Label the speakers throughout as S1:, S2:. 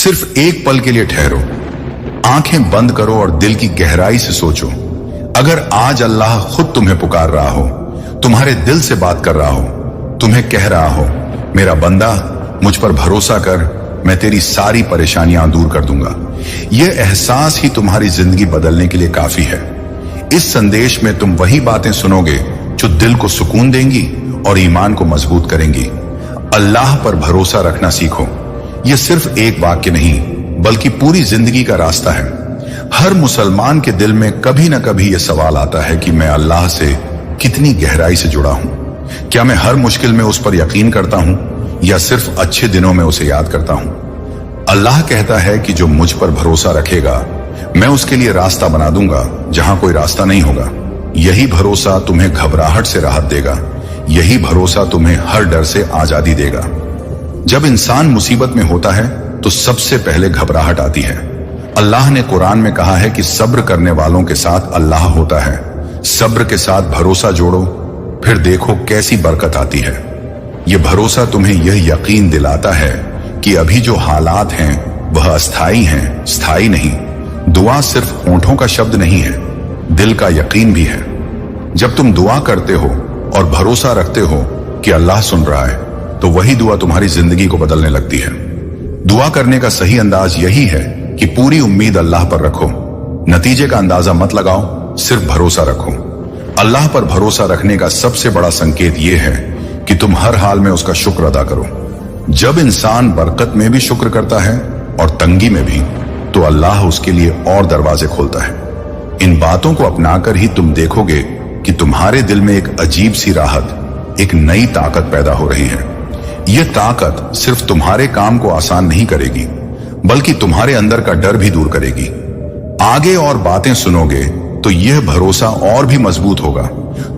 S1: सिर्फ एक पल के लिए ठहरो, आंखें बंद करो और दिल की गहराई से सोचो। अगर आज अल्लाह खुद तुम्हें पुकार रहा हो, तुम्हारे दिल से बात कर रहा हो, तुम्हें कह रहा हो, मेरा बंदा मुझ पर भरोसा कर, मैं तेरी सारी परेशानियां दूर कर दूंगा, यह एहसास ही तुम्हारी जिंदगी बदलने के लिए काफी है। इस संदेश में तुम वही बातें सुनोगे जो दिल को सुकून देंगी और ईमान को मजबूत करेंगी। अल्लाह पर भरोसा रखना सीखो। यह सिर्फ एक वाक्य नहीं, बल्कि पूरी जिंदगी का रास्ता है। हर मुसलमान के दिल में कभी न कभी यह सवाल आता है कि मैं अल्लाह से कितनी गहराई से जुड़ा हूं। क्या मैं हर मुश्किल में उस पर यकीन करता हूं या सिर्फ अच्छे दिनों में उसे याद करता हूं? अल्लाह कहता है कि जो मुझ पर भरोसा रखेगा, मैं उसके लिए रास्ता बना दूंगा जहां कोई रास्ता नहीं होगा। यही भरोसा तुम्हें घबराहट से राहत देगा। यही भरोसा तुम्हें हर डर से आजादी देगा। जब इंसान मुसीबत में होता है तो सबसे पहले घबराहट आती है। अल्लाह ने कुरान में कहा है कि सब्र करने वालों के साथ अल्लाह होता है। सब्र के साथ भरोसा जोड़ो, फिर देखो कैसी बरकत आती है। यह भरोसा तुम्हें यह यकीन दिलाता है कि अभी जो हालात हैं वह अस्थाई हैं, स्थायी नहीं। दुआ सिर्फ होंठों का शब्द नहीं है, दिल का यकीन भी है। जब तुम दुआ करते हो और भरोसा रखते हो कि अल्लाह सुन रहा है, तो वही दुआ तुम्हारी जिंदगी को बदलने लगती है। दुआ करने का सही अंदाज यही है कि पूरी उम्मीद अल्लाह पर रखो। नतीजे का अंदाजा मत लगाओ, सिर्फ भरोसा रखो। अल्लाह पर भरोसा रखने का सबसे बड़ा संकेत यह है कि तुम हर हाल में उसका शुक्र अदा करो। जब इंसान बरकत में भी शुक्र करता है और तंगी में भी, तो अल्लाह उसके लिए और दरवाजे खोलता है। इन बातों को अपनाकर ही तुम देखोगे कि तुम्हारे दिल में एक अजीब सी राहत, एक नई ताकत पैदा हो रही है। यह ताकत सिर्फ तुम्हारे काम को आसान नहीं करेगी, बल्कि तुम्हारे अंदर का डर भी दूर करेगी। आगे और बातें सुनोगे तो यह भरोसा और भी मजबूत होगा।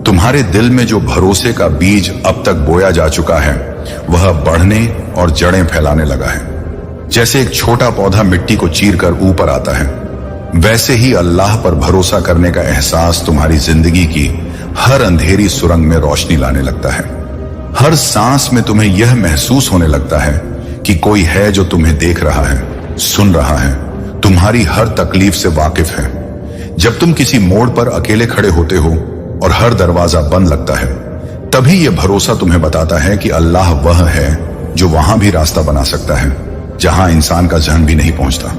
S1: तुम्हारे दिल में जो भरोसे का बीज अब तक बोया जा चुका है, वह बढ़ने और जड़ें फैलाने लगा है। जैसे एक छोटा पौधा मिट्टी को चीरकर ऊपर आता है, वैसे ही अल्लाह पर भरोसा करने का एहसास तुम्हारी जिंदगी की हर अंधेरी सुरंग में रोशनी लाने लगता है। हर सांस में तुम्हें यह महसूस होने लगता है कि कोई है जो तुम्हें देख रहा है, सुन रहा है, तुम्हारी हर तकलीफ से वाकिफ है। जब तुम किसी मोड़ पर अकेले खड़े होते हो और हर दरवाजा बंद लगता है, तभी यह भरोसा तुम्हें बताता है कि अल्लाह वह है जो वहां भी रास्ता बना सकता है जहां इंसान का जहन भी नहीं पहुंचता।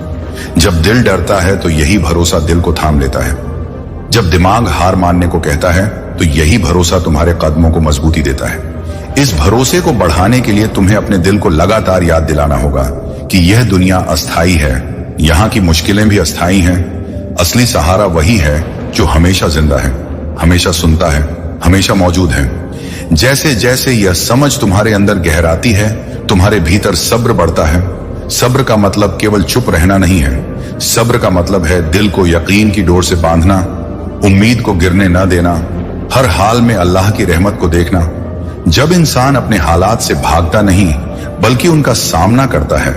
S1: जब दिल डरता है तो यही भरोसा दिल को थाम लेता है। जब दिमाग हार मानने को कहता है तो यही भरोसा तुम्हारे कदमों को मजबूती देता है। इस भरोसे को बढ़ाने के लिए तुम्हें अपने दिल को लगातार याद दिलाना होगा कि यह दुनिया अस्थाई है, यहाँ की मुश्किलें भी अस्थाई हैं। असली सहारा वही है जो हमेशा जिंदा है, हमेशा सुनता है, हमेशा मौजूद है। जैसे जैसे यह समझ तुम्हारे अंदर गहराती है, तुम्हारे भीतर सब्र बढ़ता है। सब्र का मतलब केवल चुप रहना नहीं है। सब्र का मतलब है दिल को यकीन की डोर से बांधना, उम्मीद को गिरने न देना, हर हाल में अल्लाह की रहमत को देखना। जब इंसान अपने हालात से भागता नहीं, बल्कि उनका सामना करता है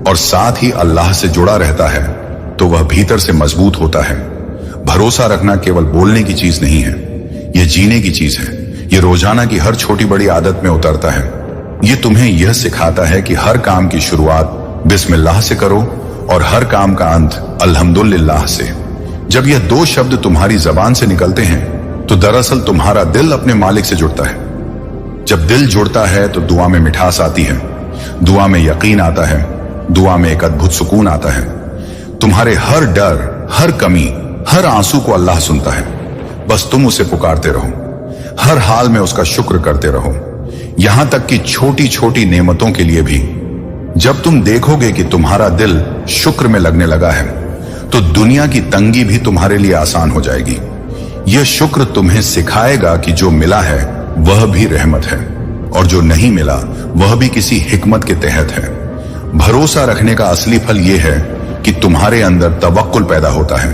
S1: और साथ ही अल्लाह से जुड़ा रहता है, तो वह भीतर से मजबूत होता है। भरोसा रखना केवल बोलने की चीज नहीं है, यह जीने की चीज है। यह रोजाना की हर छोटी बड़ी आदत में उतरता है। यह तुम्हें यह सिखाता है कि हर काम की शुरुआत बिस्मिल्लाह से करो और हर काम का अंत अल्हम्दुलिल्लाह से। जब यह दो शब्द तुम्हारी जबान से निकलते हैं, तो दरअसल तुम्हारा दिल अपने मालिक से जुड़ता है। जब दिल जुड़ता है तो दुआ में मिठास आती है, दुआ में यकीन आता है, दुआ में एक अद्भुत सुकून आता है। तुम्हारे हर डर, हर कमी, हर आंसू को अल्लाह सुनता है। बस तुम उसे पुकारते रहो, हर हाल में उसका शुक्र करते रहो, यहां तक कि छोटी छोटी नेमतों के लिए भी। जब तुम देखोगे कि तुम्हारा दिल शुक्र में लगने लगा है, तो दुनिया की तंगी भी तुम्हारे लिए आसान हो जाएगी। यह शुक्र तुम्हें सिखाएगा कि जो मिला है वह भी रहमत है, और जो नहीं मिला वह भी किसी हिकमत के तहत है। भरोसा रखने का असली फल यह है कि तुम्हारे अंदर तवक्कुल पैदा होता है।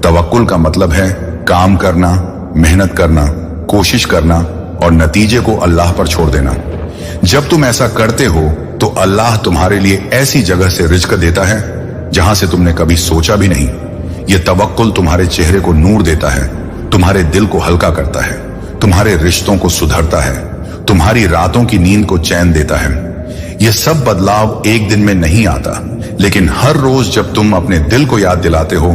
S1: तवक्कुल का मतलब है काम करना, मेहनत करना, कोशिश करना और नतीजे को अल्लाह पर छोड़ देना। जब तुम ऐसा करते हो तो अल्लाह तुम्हारे लिए ऐसी जगह से रिज़्क देता है जहां से तुमने कभी सोचा भी नहीं। यह तवक्कुल तुम्हारे चेहरे को नूर देता है, तुम्हारे दिल को हल्का करता है, तुम्हारे रिश्तों को सुधरता है, तुम्हारी रातों की नींद को चैन देता है। यह सब बदलाव एक दिन में नहीं आता, लेकिन हर रोज जब तुम अपने दिल को याद दिलाते हो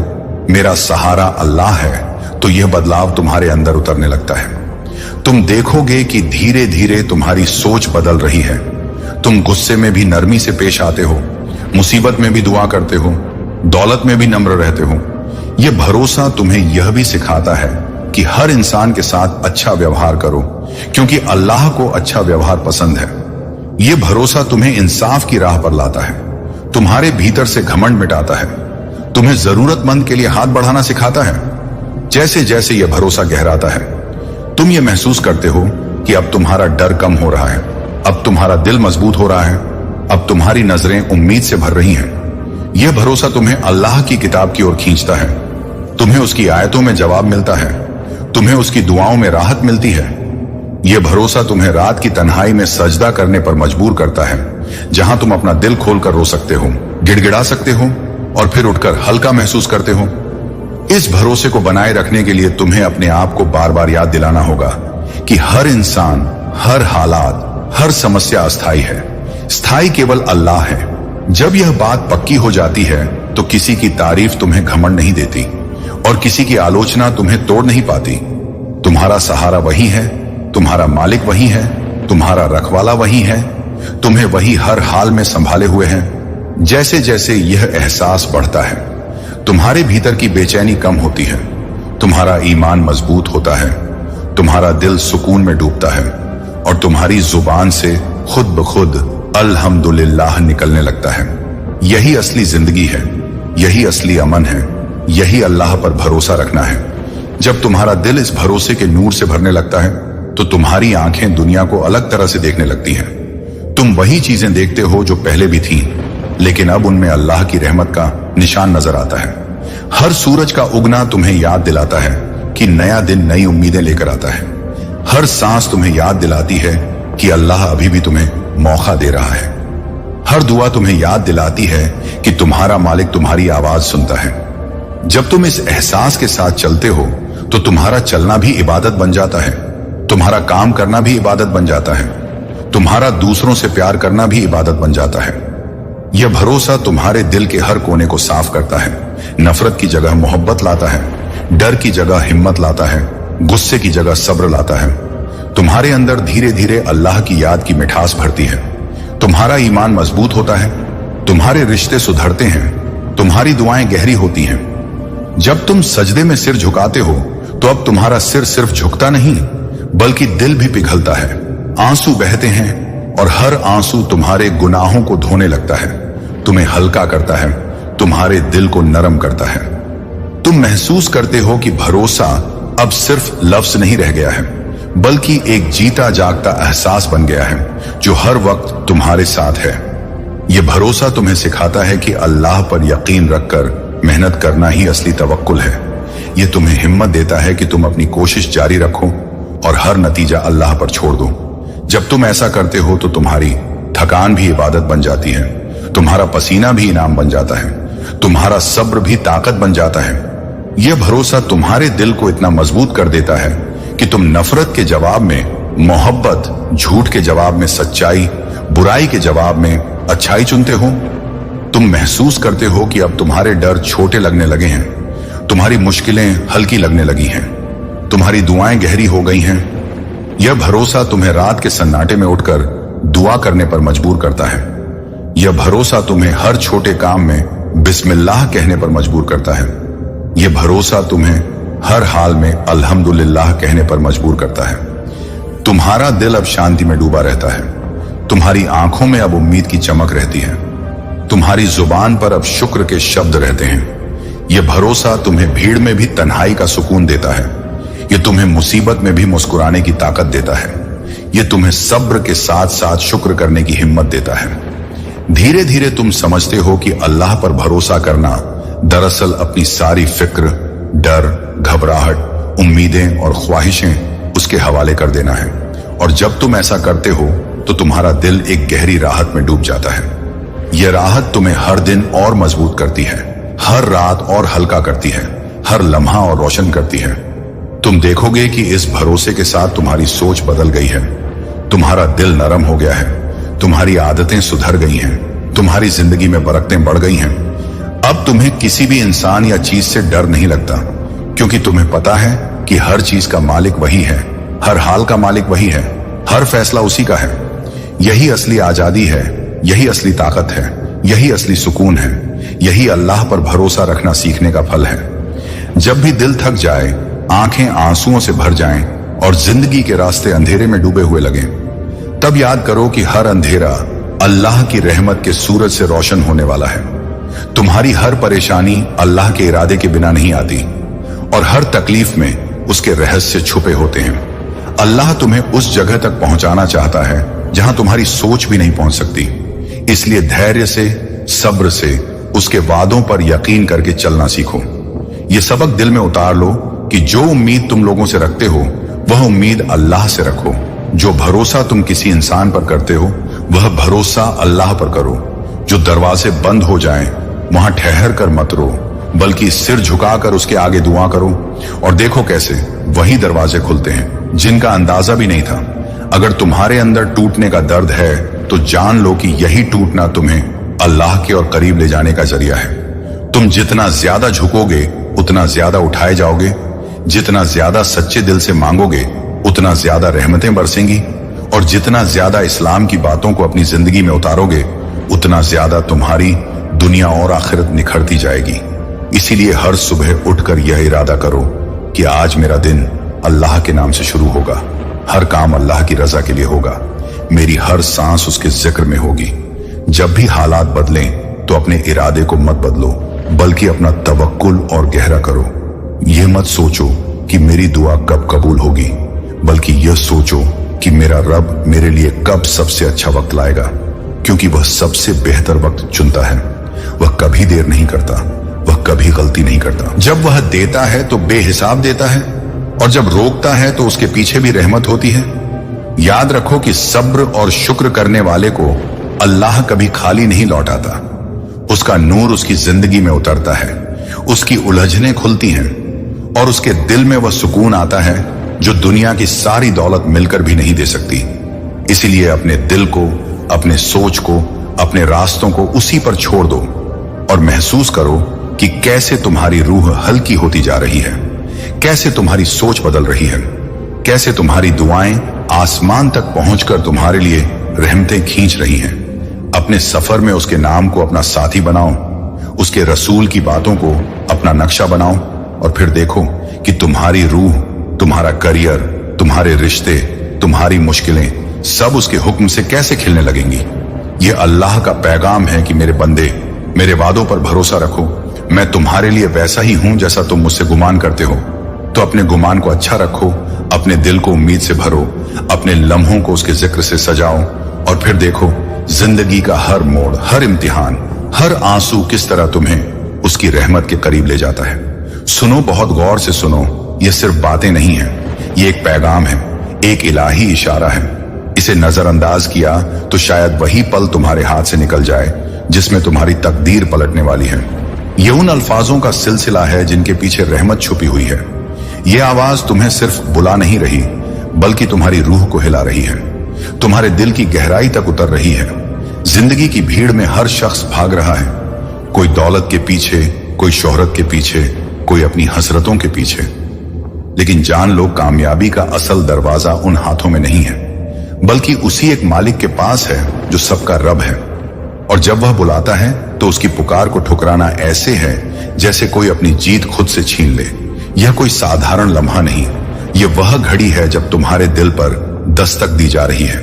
S1: मेरा सहारा अल्लाह है, तो यह बदलाव तुम्हारे अंदर उतरने लगता है। तुम देखोगे कि धीरे धीरे तुम्हारी सोच बदल रही है। तुम गुस्से में भी नरमी से पेश आते हो, मुसीबत में भी दुआ करते हो, दौलत में भी नम्र रहते हो। यह भरोसा तुम्हें यह भी सिखाता है कि हर इंसान के साथ अच्छा व्यवहार करो, क्योंकि अल्लाह को अच्छा व्यवहार पसंद है। यह भरोसा तुम्हें इंसाफ की राह पर लाता है, तुम्हारे भीतर से घमंड मिटाता है, तुम्हें जरूरतमंद के लिए हाथ बढ़ाना सिखाता है। जैसे जैसे यह भरोसा गहराता है, तुम ये महसूस करते हो कि अब तुम्हारा डर कम हो रहा है, अब तुम्हारा दिल मजबूत हो रहा है, अब तुम्हारी नजरें उम्मीद से भर रही हैं। यह भरोसा तुम्हें अल्लाह की किताब की ओर खींचता है, तुम्हें उसकी आयतों में जवाब मिलता है, तुम्हें उसकी दुआओं में राहत मिलती है। यह भरोसा तुम्हें रात की तन्हाई में सजदा करने पर मजबूर करता है, जहां तुम अपना दिल खोलकर रो सकते हो, गिड़गिड़ा सकते हो और फिर उठकर हल्का महसूस करते हो। इस भरोसे को बनाए रखने के लिए तुम्हें अपने आप को बार बार याद दिलाना होगा कि हर इंसान, हर हालात, हर समस्या अस्थायी है, स्थायी केवल अल्लाह है। जब यह बात पक्की हो जाती है तो किसी की तारीफ तुम्हें घमंड नहीं देती और किसी की आलोचना तुम्हें तोड़ नहीं पाती। तुम्हारा सहारा वही है, तुम्हारा मालिक वही है, तुम्हारा रखवाला वही है, तुम्हें वही हर हाल में संभाले हुए है। जैसे जैसे यह एहसास बढ़ता है, तुम्हारे भीतर की बेचैनी कम होती है, तुम्हारा ईमान मजबूत होता है, तुम्हारा दिल सुकून में डूबता है और तुम्हारी जुबान से खुद ब खुद अल्हम्दुलिल्लाह निकलने लगता है। यही असली जिंदगी है, यही असली अमन है, यही अल्लाह पर भरोसा रखना है। जब तुम्हारा दिल इस भरोसे के नूर से भरने लगता है तो तुम्हारी आंखें दुनिया को अलग तरह से देखने लगती हैं। तुम वही चीजें देखते हो जो पहले भी थीं, लेकिन अब उनमें अल्लाह की रहमत का निशान नजर आता है। हर सूरज का उगना तुम्हें याद दिलाता है कि नया दिन नई उम्मीदें लेकर आता है। हर सांस तुम्हें याद दिलाती है कि अल्लाह अभी भी तुम्हें मौका दे रहा है। हर दुआ तुम्हें याद दिलाती है कि तुम्हारा मालिक तुम्हारी आवाज सुनता है। जब तुम इस एहसास के साथ चलते हो तो तुम्हारा चलना भी इबादत बन जाता है, तुम्हारा काम करना भी इबादत बन जाता है, तुम्हारा दूसरों से प्यार करना भी इबादत बन जाता है। यह भरोसा तुम्हारे दिल के हर कोने को साफ करता है, नफरत की जगह मोहब्बत लाता है, डर की जगह हिम्मत लाता है, गुस्से की जगह सब्र लाता है। तुम्हारे अंदर धीरे धीरे अल्लाह की याद की मिठास भरती है, तुम्हारा ईमान मजबूत होता है, तुम्हारे रिश्ते सुधरते हैं, तुम्हारी दुआएं गहरी होती हैं। जब तुम सजदे में सिर झुकाते हो तो अब तुम्हारा सिर सिर्फ झुकता नहीं बल्कि दिल भी पिघलता है, आंसू बहते हैं और हर आंसू तुम्हारे गुनाहों को धोने लगता है, तुम्हें हल्का करता है, तुम्हारे दिल को नरम करता है। तुम महसूस करते हो कि भरोसा अब सिर्फ लफ्ज नहीं रह गया है, बल्कि एक जीता जागता एहसास बन गया है जो हर वक्त तुम्हारे साथ है। यह भरोसा तुम्हें सिखाता है कि अल्लाह पर यकीन रखकर मेहनत करना ही असली तवक्कुल है। यह तुम्हें हिम्मत देता है कि तुम अपनी कोशिश जारी रखो और हर नतीजा अल्लाह पर छोड़ दो। जब तुम ऐसा करते हो तो तुम्हारी थकान भी इबादत बन जाती है, तुम्हारा पसीना भी इनाम बन जाता है, तुम्हारा सब्र भी ताकत बन जाता है। यह भरोसा तुम्हारे दिल को इतना मजबूत कर देता है कि तुम नफरत के जवाब में मोहब्बत, झूठ के जवाब में सच्चाई, बुराई के जवाब में अच्छाई चुनते हो। तुम महसूस करते हो कि अब तुम्हारे डर छोटे लगने लगे हैं, तुम्हारी मुश्किलें हल्की लगने लगी हैं, तुम्हारी दुआएं गहरी हो गई हैं। यह भरोसा तुम्हें रात के सन्नाटे में उठकर दुआ करने पर मजबूर करता है। यह भरोसा तुम्हें हर छोटे काम में बिस्मिल्लाह कहने पर मजबूर करता है। यह भरोसा तुम्हें हर हाल में अल्हम्दुलिल्लाह कहने पर मजबूर करता है। तुम्हारा दिल अब शांति में डूबा रहता है, तुम्हारी आंखों में अब उम्मीद की चमक रहती है, तुम्हारी जुबान पर अब शुक्र के शब्द रहते हैं। यह भरोसा तुम्हें भीड़ में भी तन्हाई का सुकून देता है, यह तुम्हें मुसीबत में भी मुस्कुराने की ताकत देता है, यह तुम्हें सब्र के साथ साथ शुक्र करने की हिम्मत देता है। धीरे धीरे तुम समझते हो कि अल्लाह पर भरोसा करना दरअसल अपनी सारी फिक्र, डर, घबराहट, उम्मीदें और ख्वाहिशें उसके हवाले कर देना है। और जब तुम ऐसा करते हो तो तुम्हारा दिल एक गहरी राहत में डूब जाता है। यह राहत तुम्हें हर दिन और मजबूत करती है, हर रात और हल्का करती है, हर लम्हा और रोशन करती है। तुम देखोगे कि इस भरोसे के साथ तुम्हारी सोच बदल गई है, तुम्हारा दिल नरम हो गया है, तुम्हारी आदतें सुधर गई हैं, तुम्हारी जिंदगी में बरकतें बढ़ गई हैं। अब तुम्हें किसी भी इंसान या चीज से डर नहीं लगता, क्योंकि तुम्हें पता है कि हर चीज का मालिक वही है, हर हाल का मालिक वही है, हर फैसला उसी का है। यही असली आजादी है, यही असली ताकत है, यही असली सुकून है, यही अल्लाह पर भरोसा रखना सीखने का फल है। जब भी दिल थक जाए, आंखें आंसुओं से भर जाएं और जिंदगी के रास्ते अंधेरे में डूबे हुए लगें, तब याद करो कि हर अंधेरा अल्लाह की रहमत के सूरज से रोशन होने वाला है। तुम्हारी हर परेशानी अल्लाह के इरादे के बिना नहीं आती, और हर तकलीफ में उसके रहस्य छुपे होते हैं। अल्लाह तुम्हें उस जगह तक पहुंचाना चाहता है जहां तुम्हारी सोच भी नहीं पहुंच सकती। इसलिए धैर्य से, सब्र से उसके वादों पर यकीन करके चलना सीखो। ये सबक दिल में उतार लो कि जो उम्मीद तुम लोगों से रखते हो वह उम्मीद अल्लाह से रखो। जो भरोसा तुम किसी इंसान पर करते हो वह भरोसा अल्लाह पर करो। जो दरवाजे बंद हो जाएं वहां ठहर कर मत रो, बल्कि सिर झुकाकर उसके आगे दुआ करो, और देखो कैसे वही दरवाजे खुलते हैं जिनका अंदाजा भी नहीं था। अगर तुम्हारे अंदर टूटने का दर्द है तो जान लो कि यही टूटना तुम्हें अल्लाह के और करीब ले जाने का जरिया है। तुम जितना ज्यादा झुकोगे उतना ज्यादा उठाए जाओगे, जितना ज्यादा सच्चे दिल से मांगोगे उतना ज्यादा रहमतें बरसेंगी, और जितना ज्यादा इस्लाम की बातों को अपनी जिंदगी में उतारोगे उतना ज्यादा तुम्हारी दुनिया और आखिरत निखरती जाएगी। इसीलिए हर सुबह उठकर यह इरादा करो कि आज मेरा दिन अल्लाह के नाम से शुरू होगा, हर काम अल्लाह की रजा के लिए होगा, मेरी हर सांस उसके जिक्र में होगी। जब भी हालात बदलें तो अपने इरादे को मत बदलो, बल्कि अपना तवक्कुल और गहरा करो। यह मत सोचो कि मेरी दुआ कब कबूल होगी, बल्कि यह सोचो कि मेरा रब मेरे लिए कब सबसे अच्छा वक्त लाएगा, क्योंकि वह सबसे बेहतर वक्त चुनता है। वह कभी देर नहीं करता, वह कभी गलती नहीं करता। जब वह देता है तो बेहिसाब देता है, और जब रोकता है तो उसके पीछे भी रहमत होती है। याद रखो कि सब्र और शुक्र करने वाले को अल्लाह कभी खाली नहीं लौटाता। उसका नूर उसकी जिंदगी में उतरता है, उसकी उलझनें खुलती हैं, और उसके दिल में वह सुकून आता है जो दुनिया की सारी दौलत मिलकर भी नहीं दे सकती। इसीलिए अपने दिल को, अपने सोच को, अपने रास्तों को उसी पर छोड़ दो, और महसूस करो कि कैसे तुम्हारी रूह हल्की होती जा रही है, कैसे तुम्हारी सोच बदल रही है, कैसे तुम्हारी दुआएं आसमान तक पहुंचकर तुम्हारे लिए रहमतें खींच रही हैं। अपने सफर में उसके नाम को अपना साथी बनाओ, उसके रसूल की बातों को अपना नक्शा बनाओ, और फिर देखो कि तुम्हारी रूह, तुम्हारा करियर, तुम्हारे रिश्ते, तुम्हारी मुश्किलें सब उसके हुक्म से कैसे खिलने लगेंगी। यह अल्लाह का पैगाम है कि मेरे बंदे, मेरे वादों पर भरोसा रखो। मैं तुम्हारे लिए वैसा ही हूं जैसा तुम मुझसे गुमान करते हो। तो अपने गुमान को अच्छा रखो, अपने दिल को उम्मीद से भरो, अपने लम्हों को उसके जिक्र से सजाओ, और फिर देखो जिंदगी का हर मोड़, हर इम्तिहान, हर आंसू किस तरह तुम्हें उसकी रहमत के करीब ले जाता है। सुनो, बहुत गौर से सुनो, ये सिर्फ बातें नहीं है, ये एक पैगाम है, एक इलाही इशारा है। इसे नजरअंदाज किया तो शायद वही पल तुम्हारे हाथ से निकल जाए जिसमें तुम्हारी तकदीर पलटने वाली है। ये उन अल्फाजों का सिलसिला है जिनके पीछे रहमत छुपी हुई है। ये आवाज तुम्हें सिर्फ बुला नहीं रही, बल्कि तुम्हारी रूह को हिला रही है, तुम्हारे दिल की गहराई तक उतर रही है। जिंदगी की भीड़ में हर शख्स भाग रहा है, कोई दौलत के पीछे, कोई शोहरत के पीछे, कोई अपनी हसरतों के पीछे। लेकिन जान लो, कामयाबी का असल दरवाजा उन हाथों में नहीं है, बल्कि उसी एक मालिक के पास है जो सबका रब है। और जब वह बुलाता है तो उसकी पुकार को ठुकराना ऐसे है जैसे कोई अपनी जीत खुद से छीन ले। यह कोई साधारण लम्हा नहीं, यह वह घड़ी है जब तुम्हारे दिल पर दस्तक दी जा रही है।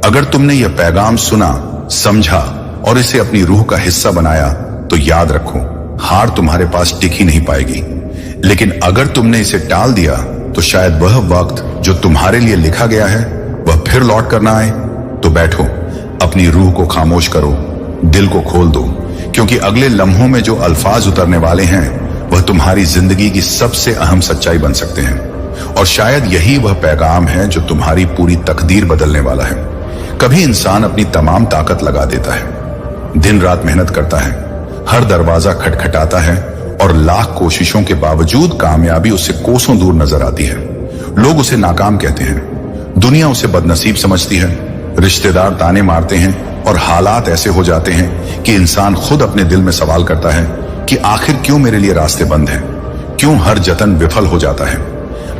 S1: अगर तुमने यह पैगाम सुना, समझा और इसे अपनी रूह का हिस्सा बनाया तो याद रखो, हार तुम्हारे पास टिक ही नहीं पाएगी। लेकिन अगर तुमने इसे टाल दिया तो शायद वह वक्त जो तुम्हारे लिए लिखा गया है वह फिर लौट कर ना आए। तो बैठो, अपनी रूह को खामोश करो, दिल को खोल दो, क्योंकि अगले लम्हों में जो अल्फाज उतरने वाले हैं वह तुम्हारी जिंदगी की सबसे अहम सच्चाई बन सकते हैं। और शायद यही वह पैगाम है जो तुम्हारी पूरी तकदीर बदलने वाला है। कभी इंसान अपनी तमाम ताकत लगा देता है, दिन रात मेहनत करता है, हर दरवाजा खटखटाता है, और लाख कोशिशों के बावजूद कामयाबी उससे कोसों दूर नजर आती है। लोग उसे नाकाम कहते हैं, दुनिया उसे बदनसीब समझती है, रिश्तेदार ताने मारते हैं, और हालात ऐसे हो जाते हैं कि इंसान खुद अपने दिल में सवाल करता है कि आखिर क्यों मेरे लिए रास्ते बंद हैं, क्यों हर जतन विफल हो जाता है।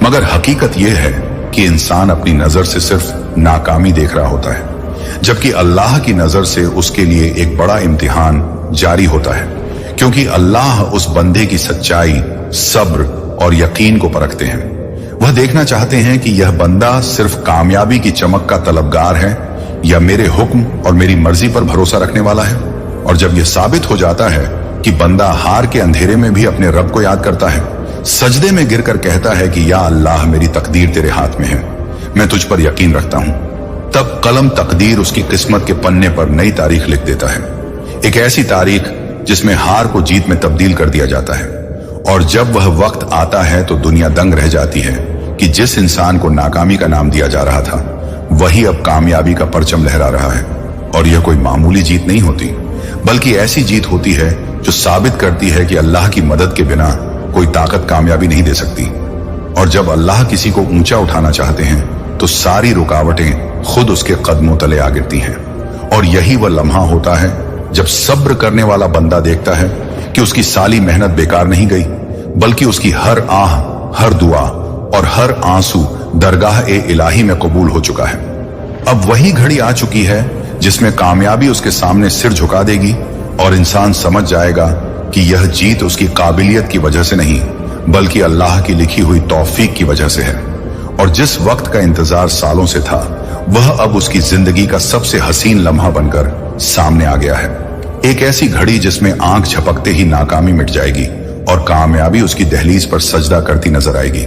S1: मगर हकीकत यह है कि इंसान अपनी नजर से सिर्फ नाकामी देख रहा होता है, जबकि अल्लाह की नजर से उसके लिए एक बड़ा इम्तिहान जारी होता है, क्योंकि अल्लाह उस बंदे की सच्चाई, सब्र और यकीन को परखते हैं। वह देखना चाहते हैं कि यह बंदा सिर्फ कामयाबी की चमक का तलबगार है या मेरे हुक्म और मेरी मर्जी पर भरोसा रखने वाला है। और जब यह साबित हो जाता है कि बंदा हार के अंधेरे में भी अपने रब को याद करता है, सजदे में गिरकर कहता है कि या अल्लाह, मेरी तकदीर तेरे हाथ में है, मैं तुझ पर यकीन रखता हूं, तब कलम तकदीर उसकी किस्मत के पन्ने पर नई तारीख लिख देता है, एक ऐसी तारीख जिसमें हार को जीत में तब्दील कर दिया जाता है। और जब वह वक्त आता है तो दुनिया दंग रह जाती है कि जिस इंसान को नाकामी का नाम दिया जा रहा था, वही अब कामयाबी का परचम लहरा रहा है। और यह कोई मामूली जीत नहीं होती, बल्कि ऐसी जीत होती है जो साबित करती है कि अल्लाह की मदद के बिना कोई ताकत कामयाबी नहीं दे सकती। और जब अल्लाह किसी को ऊंचा उठाना चाहते हैं तो सारी रुकावटें खुद उसके कदमों तले आ गिरती हैं। और यही वह लम्हा होता है जब सब्र करने वाला बंदा देखता है कि उसकी सारी मेहनत बेकार नहीं गई, बल्कि उसकी हर आह, हर दुआ और हर आंसू दरगाह ए इलाही में कबूल हो चुका है। अब वही घड़ी आ चुकी है जिसमें कामयाबी उसके सामने सिर झुका देगी और इंसान समझ जाएगा कि यह जीत उसकी काबिलियत की वजह से नहीं, बल्कि अल्लाह की लिखी हुई तौफीक की वजह से है। और जिस वक्त का इंतजार सालों से था, वह अब उसकी जिंदगी का सबसे हसीन लम्हा बनकर सामने आ गया है। एक ऐसी घड़ी जिसमें आंख झपकते ही नाकामी मिट जाएगी और कामयाबी उसकी दहलीज पर सजदा करती नजर आएगी।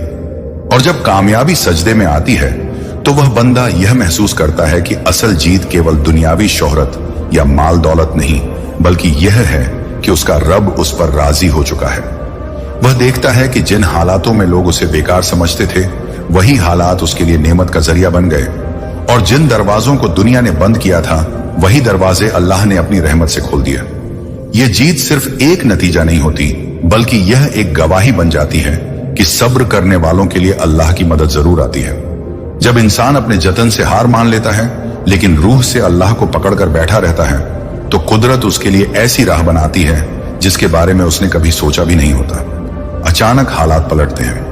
S1: और जब कामयाबी सजदे में आती है तो वह बंदा यह महसूस करता है कि असल जीत केवल दुनियावी शोहरत या माल दौलत नहीं, बल्कि यह है कि उसका रब उस पर राजी हो चुका है। वह देखता है कि जिन हालातों में लोग उसे बेकार समझते थे, वही हालात उसके लिए नेमत का जरिया बन गए। और जिन दरवाजों को दुनिया ने बंद किया था, वही दरवाजे अल्लाह ने अपनी रहमत से खोल दिए। यह जीत सिर्फ एक नतीजा नहीं होती, बल्कि यह एक गवाही बन जाती है कि सब्र करने वालों के लिए अल्लाह की मदद जरूर आती है। जब इंसान अपने जतन से हार मान लेता है, लेकिन रूह से अल्लाह को पकड़कर बैठा रहता है, तो कुदरत उसके लिए ऐसी राह बनाती है जिसके बारे में उसने कभी सोचा भी नहीं होता। अचानक हालात पलटते हैं,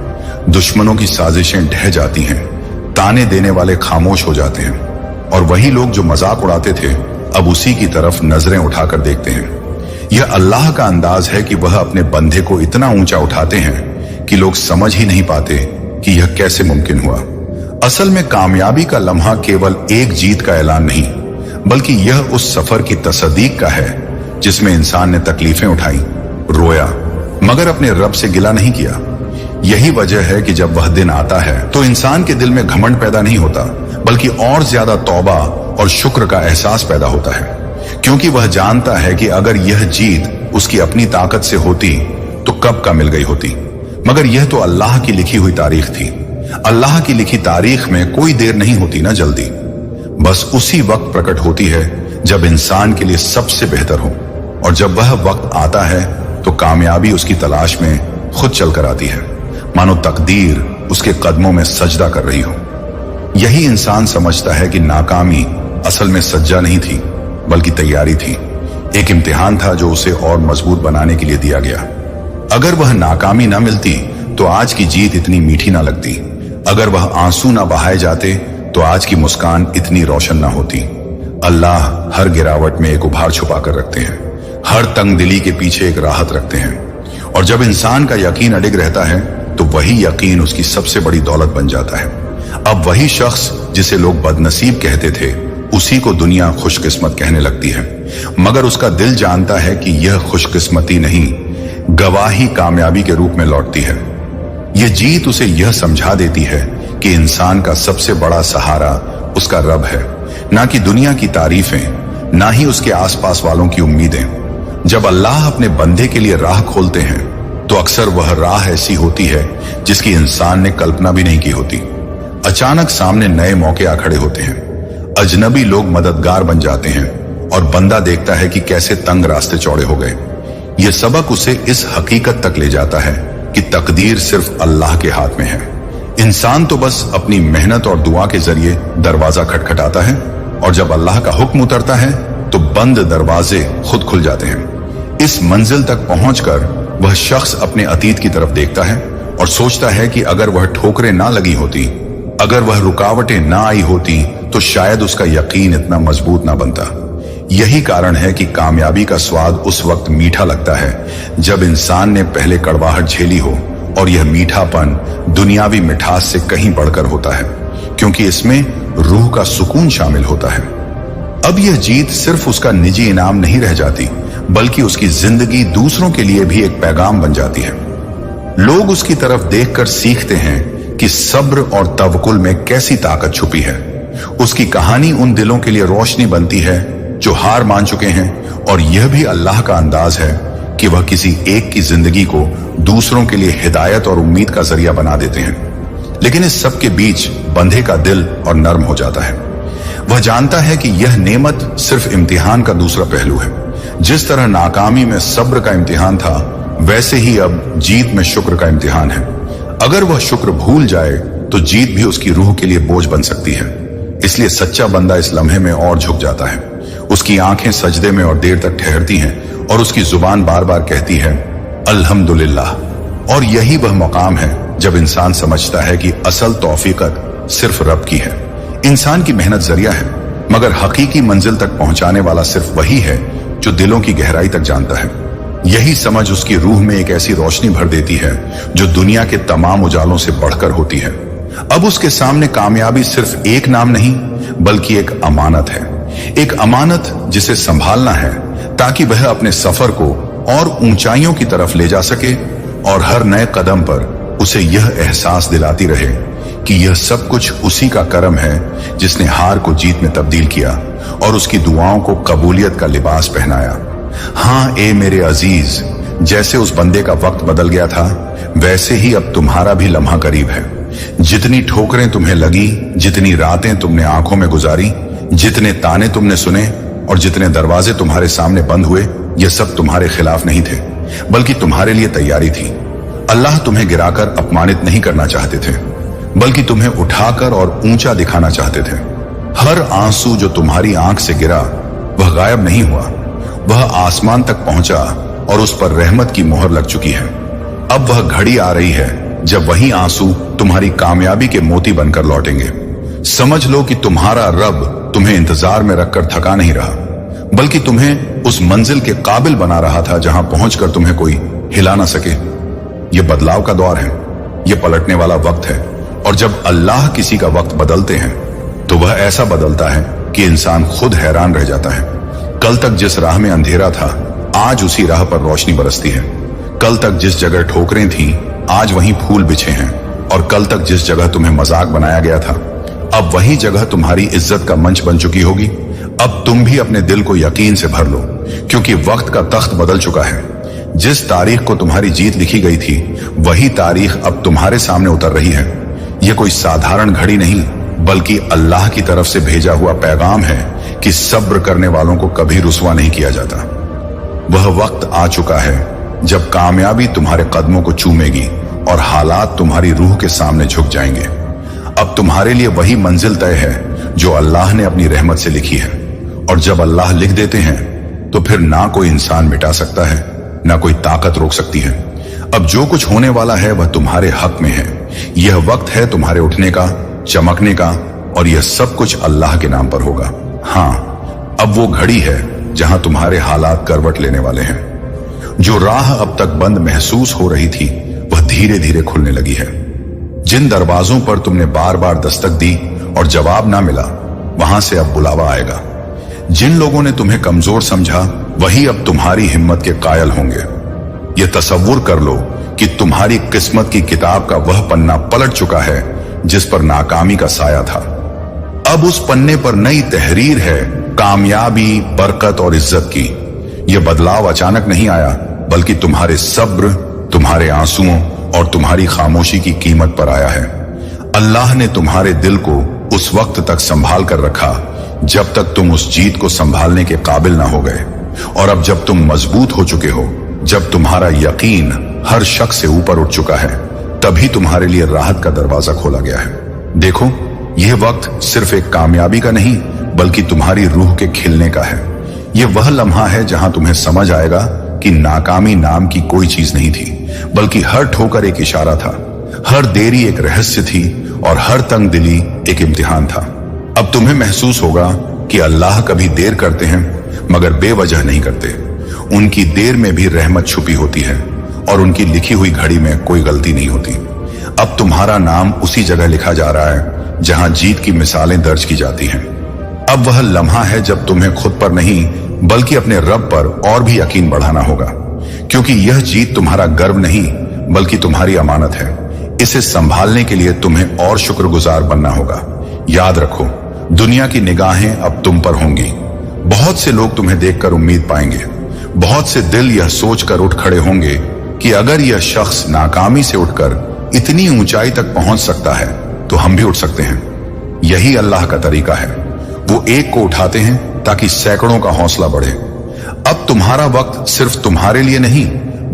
S1: दुश्मनों की साजिशें ढह जाती हैं, ताने देने वाले खामोश हो जाते हैं, और वही लोग जो मजाक उड़ाते थे अब उसी की तरफ नजरें उठाकर देखते हैं। यह अल्लाह का अंदाज है कि वह अपने बंदे को इतना ऊंचा उठाते हैं कि लोग समझ ही नहीं पाते कि यह कैसे मुमकिन हुआ। असल में कामयाबी का लम्हा केवल एक जीत का ऐलान नहीं, बल्कि यह उस सफर की तस्दीक का है जिसमें इंसान ने तकलीफें उठाई, रोया, मगर अपने रब से गिला नहीं किया। यही वजह है कि जब वह दिन आता है तो इंसान के दिल में घमंड पैदा नहीं होता, बल्कि और ज्यादा तौबा और शुक्र का एहसास पैदा होता है, क्योंकि वह जानता है कि अगर यह जीत उसकी अपनी ताकत से होती तो कब का मिल गई होती। मगर यह तो अल्लाह की लिखी हुई तारीख थी। अल्लाह की लिखी तारीख में कोई देर नहीं होती ना जल्दी, बस उसी वक्त प्रकट होती है जब इंसान के लिए सबसे बेहतर हो। और जब वह वक्त आता है तो कामयाबी उसकी तलाश में खुद चलकर आती है, मानो तकदीर उसके कदमों में सजदा कर रही हो। यही इंसान समझता है कि नाकामी असल में सज्जा नहीं थी, बल्कि तैयारी थी, एक इम्तिहान था जो उसे और मजबूत बनाने के लिए दिया गया। अगर वह नाकामी ना मिलती तो आज की जीत इतनी मीठी ना लगती, अगर वह आंसू ना बहाए जाते तो आज की मुस्कान इतनी रोशन ना होती। अल्लाह हर गिरावट में एक उभार छुपा कर रखते हैं, हर तंग दिली के पीछे एक राहत रखते हैं। और जब इंसान का यकीन अडिग रहता है तो वही यकीन उसकी सबसे बड़ी दौलत बन जाता है। अब वही शख्स जिसे लोग बदनसीब कहते थे, उसी को दुनिया खुशकिस्मत कहने लगती है, मगर उसका दिल जानता है कि यह खुशकिस्मती नहीं, गवाही कामयाबी के रूप में लौटती है। यह जीत उसे यह समझा देती है कि इंसान का सबसे बड़ा सहारा उसका रब है, ना कि दुनिया की तारीफें, ना ही उसके आसपास वालों की उम्मीदें। जब अल्लाह अपने बंदे के लिए राह खोलते हैं तो अक्सर वह राह ऐसी होती है जिसकी इंसान ने कल्पना भी नहीं की होती। अचानक सामने नए मौके आ खड़े होते हैं, अजनबी लोग मददगार बन जाते हैं, और बंदा देखता है कि कैसे तंग रास्ते चौड़े हो गए। यह सबक उसे इस हकीकत तक ले जाता है कि तकदीर सिर्फ अल्लाह के हाथ में है। इंसान तो बस अपनी मेहनत और दुआ के जरिए दरवाजा खटखटाता है, और जब अल्लाह का हुक्म उतरता है तो बंद दरवाजे खुद खुल जाते हैं। इस मंजिल तक पहुंचकर वह शख्स अपने अतीत की तरफ देखता है और सोचता है कि अगर वह ठोकरें ना लगी होती, अगर वह रुकावटें ना आई होती, तो शायद उसका यकीन इतना मजबूत ना बनता। यही कारण है कि कामयाबी का स्वाद उस वक्त मीठा लगता है जब इंसान ने पहले कड़वाहट झेली हो, और यह मीठापन दुनियावी मिठास से कहीं बढ़कर होता है, क्योंकि इसमें रूह का सुकून शामिल होता है। अब यह जीत सिर्फ उसका निजी इनाम नहीं रह जाती, बल्कि उसकी जिंदगी दूसरों के लिए भी एक पैगाम बन जाती है। लोग उसकी तरफ देखकर सीखते हैं कि सब्र और तवक्कुल में कैसी ताकत छुपी है। उसकी कहानी उन दिलों के लिए रोशनी बनती है जो हार मान चुके हैं, और यह भी अल्लाह का अंदाज है कि वह किसी एक की जिंदगी को दूसरों के लिए हिदायत और उम्मीद का जरिया बना देते हैं। लेकिन इस सब के बीच बंधे का दिल और नर्म हो जाता है। वह जानता है कि यह नेमत सिर्फ इम्तिहान का दूसरा पहलू है। जिस तरह नाकामी में सब्र का इम्तिहान था, वैसे ही अब जीत में शुक्र का इम्तिहान है। अगर वह शुक्र भूल जाए तो जीत भी उसकी रूह के लिए बोझ बन सकती है। इसलिए सच्चा बंदा इस लम्हे में और झुक जाता है। उसकी आंखें सजदे में और देर तक ठहरती हैं, और उसकी जुबान बार बार कहती है अल्हम्दुलिल्लाह। और यही वह मकाम है जब इंसान समझता है कि असल तौफीकत सिर्फ रब की है। इंसान की मेहनत जरिया है, मगर हकीकी मंजिल तक पहुंचाने वाला सिर्फ वही है जो दिलों की गहराई तक जानता है। यही समझ उसकी रूह में एक ऐसी रोशनी भर देती है जो दुनिया के तमाम उजालों से बढ़कर होती है। अब उसके सामने कामयाबी सिर्फ एक नाम नहीं, बल्कि एक अमानत है। एक अमानत जिसे संभालना है ताकि वह अपने सफर को और ऊंचाइयों की तरफ ले जा सके, और हर नए कदम पर उसे यह एहसास दिलाती रहे कि यह सब कुछ उसी का करम है जिसने हार को जीत में तब्दील किया और उसकी दुआओं को कबूलियत का लिबास पहनाया। हाँ ए मेरे अजीज, जैसे उस बंदे का वक्त बदल गया था, वैसे ही अब तुम्हारा भी लम्हा करीब है। जितनी ठोकरें तुम्हें लगी, जितनी रातें तुमने आंखों में गुजारी, जितने ताने तुमने सुने और जितने दरवाजे तुम्हारे सामने बंद हुए, ये सब तुम्हारे खिलाफ नहीं थे, बल्कि तुम्हारे लिए तैयारी थी। अल्लाह तुम्हें गिराकर अपमानित नहीं करना चाहते थे, बल्कि तुम्हें उठाकर और ऊंचा दिखाना चाहते थे। हर आंसू जो तुम्हारी आंख से गिरा वह गायब नहीं हुआ, वह आसमान तक पहुंचा और उस पर रहमत की मोहर लग चुकी है। अब वह घड़ी आ रही है जब वही आंसू तुम्हारी कामयाबी के मोती बनकर लौटेंगे। समझ लो कि तुम्हारा रब तुम्हें इंतजार में रखकर थका नहीं रहा, बल्कि तुम्हें उस मंजिल के काबिल बना रहा था जहां पहुंचकर तुम्हें कोई हिला ना सके। यह बदलाव का दौर है, यह पलटने वाला वक्त है, और जब अल्लाह किसी का वक्त बदलते हैं तो वह ऐसा बदलता है कि इंसान खुद हैरान रह जाता है। कल तक जिस राह में अंधेरा था, आज उसी राह पर रोशनी बरसती है। कल तक जिस जगह ठोकरें थीं, आज वहीं फूल बिछे हैं, और कल तक जिस जगह तुम्हें मजाक बनाया गया था, अब वही जगह तुम्हारी इज्जत का मंच बन चुकी होगी। अब तुम भी अपने दिल को यकीन से भर लो, क्योंकि वक्त का तख्त बदल चुका है। जिस तारीख को तुम्हारी जीत लिखी गई थी, वही तारीख अब तुम्हारे सामने उतर रही है। यह कोई साधारण घड़ी नहीं, बल्कि अल्लाह की तरफ से भेजा हुआ पैगाम है कि सब्र करने वालों को कभी रुसवा नहीं किया जाता। वह वक्त आ चुका है जब कामयाबी तुम्हारे कदमों को चूमेगी और हालात तुम्हारी रूह के सामने झुक जाएंगे। अब तुम्हारे लिए वही मंजिल तय है जो अल्लाह ने अपनी रहमत से लिखी है, और जब अल्लाह लिख देते हैं तो फिर ना कोई इंसान मिटा सकता है, ना कोई ताकत रोक सकती है। अब जो कुछ होने वाला है वह तुम्हारे हक में है। यह वक्त है तुम्हारे उठने का, चमकने का, और यह सब कुछ अल्लाह के नाम पर होगा। हाँ, अब वो घड़ी है जहां तुम्हारे हालात करवट लेने वाले हैं। जो राह अब तक बंद महसूस हो रही थी, वह धीरे धीरे खुलने लगी है। जिन दरवाजों पर तुमने बार बार दस्तक दी और जवाब ना मिला, वहां से अब बुलावा आएगा। जिन लोगों ने तुम्हें कमजोर समझा, वही अब तुम्हारी हिम्मत के कायल होंगे। यह तसव्वुर कर लो कि तुम्हारी किस्मत की किताब का वह पन्ना पलट चुका है जिस पर नाकामी का साया था। अब उस पन्ने पर नई तहरीर है, कामयाबी, बरकत और इज्जत की। यह बदलाव अचानक नहीं आया, बल्कि तुम्हारे सब्र, तुम्हारे आंसुओं और तुम्हारी खामोशी की कीमत पर आया है। अल्लाह ने तुम्हारे दिल को उस वक्त तक संभाल कर रखा जब तक तुम उस जीत को संभालने के काबिल ना हो गए, और अब जब तुम मजबूत हो चुके हो, जब तुम्हारा यकीन हर शख्स से ऊपर उठ चुका है, तभी तुम्हारे लिए राहत का दरवाजा खोला गया है। देखो, यह वक्त सिर्फ एक कामयाबी का नहीं, बल्कि तुम्हारी रूह के खिलने का है। ये वह लम्हा है जहां तुम्हें समझ आएगा कि नाकामी नाम की कोई चीज नहीं थी, बल्कि हर ठोकर एक इशारा था, हर देरी एक रहस्य थी और हर तंग दिली एक इम्तिहान था। अब तुम्हें महसूस होगा कि अल्लाह कभी देर करते हैं मगर बेवजह नहीं करते। उनकी देर में भी रहमत छुपी होती है और उनकी लिखी हुई घड़ी में कोई गलती नहीं होती। अब तुम्हारा नाम उसी जगह लिखा जा रहा है जहां जीत की मिसालें दर्ज की जाती हैं। अब वह लम्हा है जब तुम्हें खुद पर नहीं बल्कि अपने रब पर और भी यकीन बढ़ाना होगा, क्योंकि यह जीत तुम्हारा गर्व नहीं बल्कि तुम्हारी अमानत है। इसे संभालने के लिए तुम्हें और शुक्रगुजार बनना होगा। याद रखो, दुनिया की निगाहें अब तुम पर होंगी। बहुत से लोग तुम्हें देखकर उम्मीद पाएंगे, बहुत से दिल यह सोचकर उठ खड़े होंगे कि अगर यह शख्स नाकामी से उठकर इतनी ऊंचाई तक पहुंच सकता है तो हम भी उठ सकते हैं। यही अल्लाह का तरीका है, वो एक को उठाते हैं ताकि सैकड़ों का हौसला बढ़े। अब तुम्हारा वक्त सिर्फ तुम्हारे लिए नहीं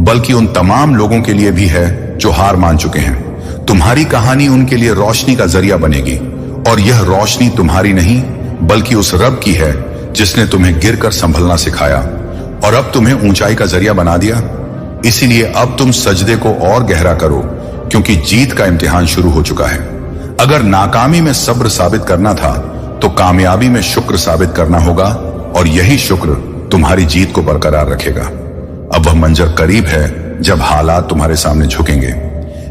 S1: बल्कि उन तमाम लोगों के लिए भी है जो हार मान चुके हैं। तुम्हारी कहानी उनके लिए रोशनी का जरिया बनेगी, और यह रोशनी तुम्हारी नहीं बल्कि उस रब की है जिसने तुम्हें गिरकर संभलना सिखाया और अब तुम्हें ऊंचाई का जरिया बना दिया। इसीलिए अब तुम सजदे को और गहरा करो, क्योंकि जीत का इम्तिहान शुरू हो चुका है। अगर नाकामी में सब्र साबित करना था तो कामयाबी में शुक्र साबित करना होगा, और यही शुक्र तुम्हारी जीत को बरकरार रखेगा। अब वह मंजर करीब है जब हालात तुम्हारे सामने झुकेंगे,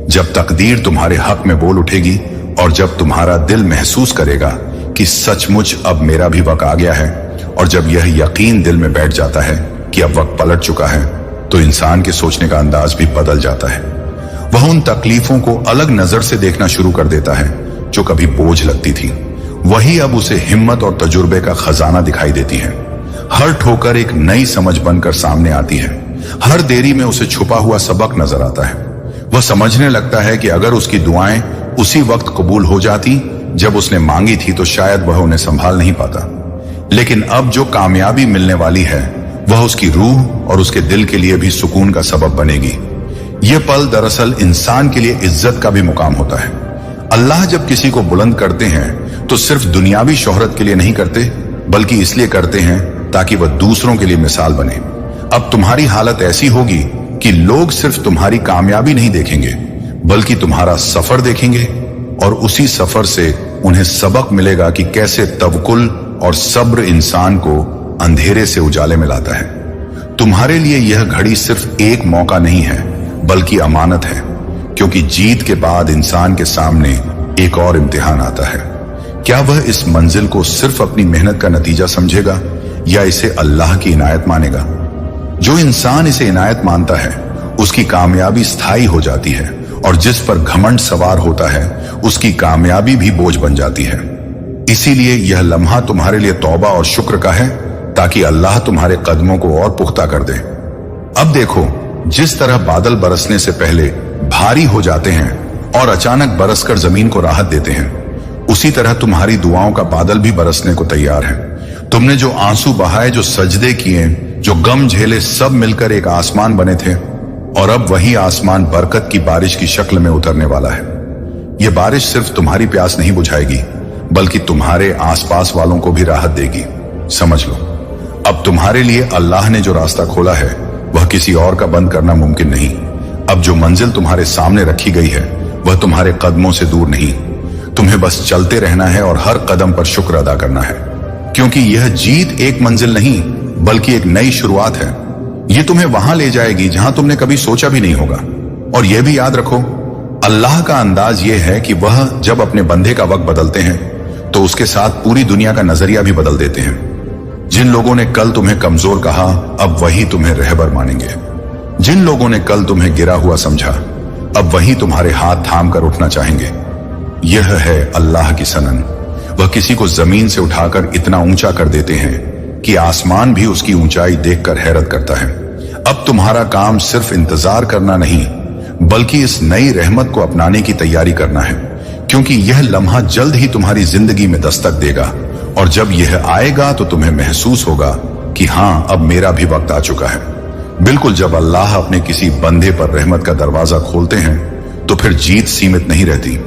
S1: जब तकदीर तुम्हारे हक में बोल उठेगी और जब तुम्हारा दिल महसूस करेगा कि सचमुच अब मेरा भी वक्त आ गया है। और जब यह यकीन दिल में बैठ जाता है कि अब वक्त पलट चुका है तो इंसान के सोचने का अंदाज भी बदल जाता है। वह उन तकलीफों को अलग नजर से देखना शुरू कर देता है जो कभी बोझ लगती थी। वही अब उसे हिम्मत और तजुर्बे का खजाना दिखाई देती है। हर ठोकर एक नई समझ बनकर सामने आती है। हर देरी में उसे छुपा हुआ सबक नजर आता है। वह समझने लगता है कि अगर उसकी दुआएं उसी वक्त कबूल हो जाती जब उसने मांगी थी तो शायद वह उन्हें संभाल नहीं पाता। लेकिन अब जो कामयाबी मिलने वाली है वह उसकी रूह और उसके दिल के लिए भी सुकून का सबब बनेगी। यह पल दरअसल इंसान के लिए इज्जत का भी मुकाम होता है। अल्लाह जब किसी को बुलंद करते हैं तो सिर्फ दुनियावी शोहरत के लिए नहीं करते बल्कि इसलिए करते हैं ताकि वह दूसरों के लिए मिसाल बने। अब तुम्हारी हालत ऐसी होगी कि लोग सिर्फ तुम्हारी कामयाबी नहीं देखेंगे बल्कि तुम्हारा सफर देखेंगे, और उसी सफर से उन्हें सबक मिलेगा कि कैसे तवक्कुल और सब्र इंसान को अंधेरे से उजाले में लाता है। तुम्हारे लिए यह घड़ी सिर्फ एक मौका नहीं है बल्कि अमानत है, क्योंकि जीत के बाद इंसान के सामने एक और इम्तिहान आता है। क्या वह इस मंजिल को सिर्फ अपनी मेहनत का नतीजा समझेगा या इसे अल्लाह की इनायत मानेगा? जो इंसान इसे इनायत मानता है उसकी कामयाबी स्थायी हो जाती है, और जिस पर घमंड सवार होता है उसकी कामयाबी भी बोझ बन जाती है। इसीलिए यह लम्हा तुम्हारे लिए तौबा और शुक्र का है, ताकि अल्लाह तुम्हारे कदमों को और पुख्ता कर दे। अब देखो, जिस तरह बादल बरसने से पहले भारी हो जाते हैं और अचानक बरसकर जमीन को राहत देते हैं, उसी तरह तुम्हारी दुआओं का बादल भी बरसने को तैयार है। तुमने जो आंसू बहाए, जो सजदे किए, जो गम झेले, सब मिलकर एक आसमान बने थे, और अब वही आसमान बरकत की बारिश की शक्ल में उतरने वाला है। यह बारिश सिर्फ तुम्हारी प्यास नहीं बुझाएगी बल्कि तुम्हारे आसपास वालों को भी राहत देगी। समझ लो, अब तुम्हारे लिए अल्लाह ने जो रास्ता खोला है वह किसी और का बंद करना मुमकिन नहीं। अब जो मंजिल तुम्हारे सामने रखी गई है वह तुम्हारे कदमों से दूर नहीं। तुम्हें बस चलते रहना है और हर कदम पर शुक्र अदा करना है, क्योंकि यह जीत एक मंजिल नहीं बल्कि एक नई शुरुआत है। यह तुम्हें वहां ले जाएगी जहां तुमने कभी सोचा भी नहीं होगा। और यह भी याद रखो, अल्लाह का अंदाज यह है कि वह जब अपने बंदे का वक्त बदलते हैं तो उसके साथ पूरी दुनिया का नजरिया भी बदल देते हैं। जिन लोगों ने कल तुम्हें कमजोर कहा, अब वही तुम्हें रहबर मानेंगे। जिन लोगों ने कल तुम्हें गिरा हुआ समझा, अब वही तुम्हारे हाथ थाम कर उठना चाहेंगे। यह है अल्लाह की सनन। वह किसी को जमीन से उठाकर इतना ऊंचा कर देते हैं कि आसमान भी उसकी ऊंचाई देखकर हैरत करता है। अब तुम्हारा काम सिर्फ इंतजार करना नहीं बल्कि इस नई रहमत को अपनाने की तैयारी करना है, क्योंकि यह लम्हा जल्द ही तुम्हारी जिंदगी में दस्तक देगा, और जब यह आएगा तो तुम्हें महसूस होगा कि हाँ, अब मेरा भी वक्त आ चुका है। बिल्कुल जब अल्लाह अपने किसी बंदे पर रहमत का दरवाजा खोलते हैं तो फिर जीत सीमित नहीं रहती।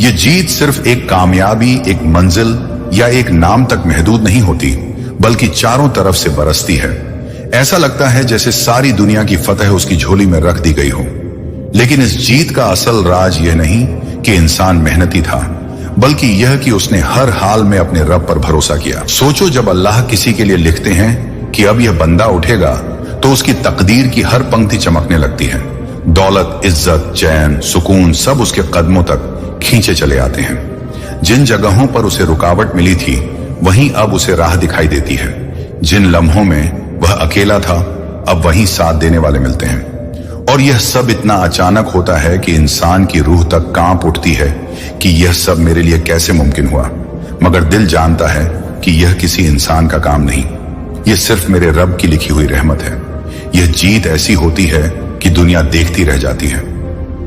S1: ये जीत सिर्फ एक कामयाबी, एक मंजिल या एक नाम तक महदूद नहीं होती, बल्कि चारों तरफ से बरसती है। ऐसा लगता है जैसे सारी दुनिया की फतह उसकी झोली में रख दी गई हो। लेकिन इस जीत का असल राज यह नहीं कि इंसान मेहनती था, बल्कि यह कि उसने हर हाल में अपने रब पर भरोसा किया। सोचो, जब अल्लाह किसी के लिए लिखते हैं कि अब यह बंदा उठेगा, तो उसकी तकदीर की हर पंक्ति चमकने लगती है। दौलत, इज्जत, चैन, सुकून सब उसके कदमों तक खींचे चले आते हैं। जिन जगहों पर उसे रुकावट मिली थी, वहीं अब उसे राह दिखाई देती है। जिन लम्हों में वह अकेला था, अब वहीं साथ देने वाले मिलते हैं। और यह सब इतना अचानक होता है कि इंसान की रूह तक कांप उठती है कि यह सब मेरे लिए कैसे मुमकिन हुआ। मगर दिल जानता है कि यह किसी इंसान का काम नहीं, यह सिर्फ मेरे रब की लिखी हुई रहमत है। यह जीत ऐसी होती है कि दुनिया देखती रह जाती है।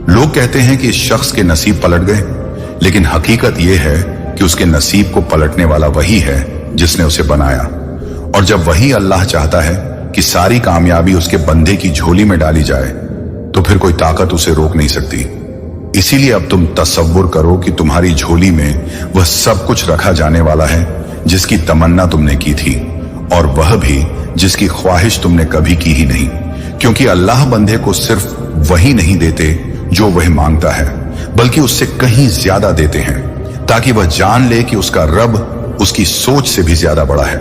S1: लोग कहते हैं कि इस शख्स के नसीब पलट गए, लेकिन हकीकत यह है कि उसके नसीब को पलटने वाला वही है जिसने उसे बनाया। और जब वही अल्लाह चाहता है कि सारी कामयाबी उसके बंदे की झोली में डाली जाए, तो फिर कोई ताकत उसे रोक नहीं सकती। इसीलिए अब तुम तसव्वुर करो कि तुम्हारी झोली में वह सब कुछ रखा जाने वाला है जिसकी तमन्ना तुमने की थी, और वह भी जिसकी ख्वाहिश तुमने कभी की ही नहीं। क्योंकि अल्लाह बंदे को सिर्फ वही नहीं देते जो वह मांगता है, बल्कि उससे कहीं ज्यादा देते हैं, ताकि वह जान ले कि उसका रब उसकी सोच से भी ज्यादा बड़ा है।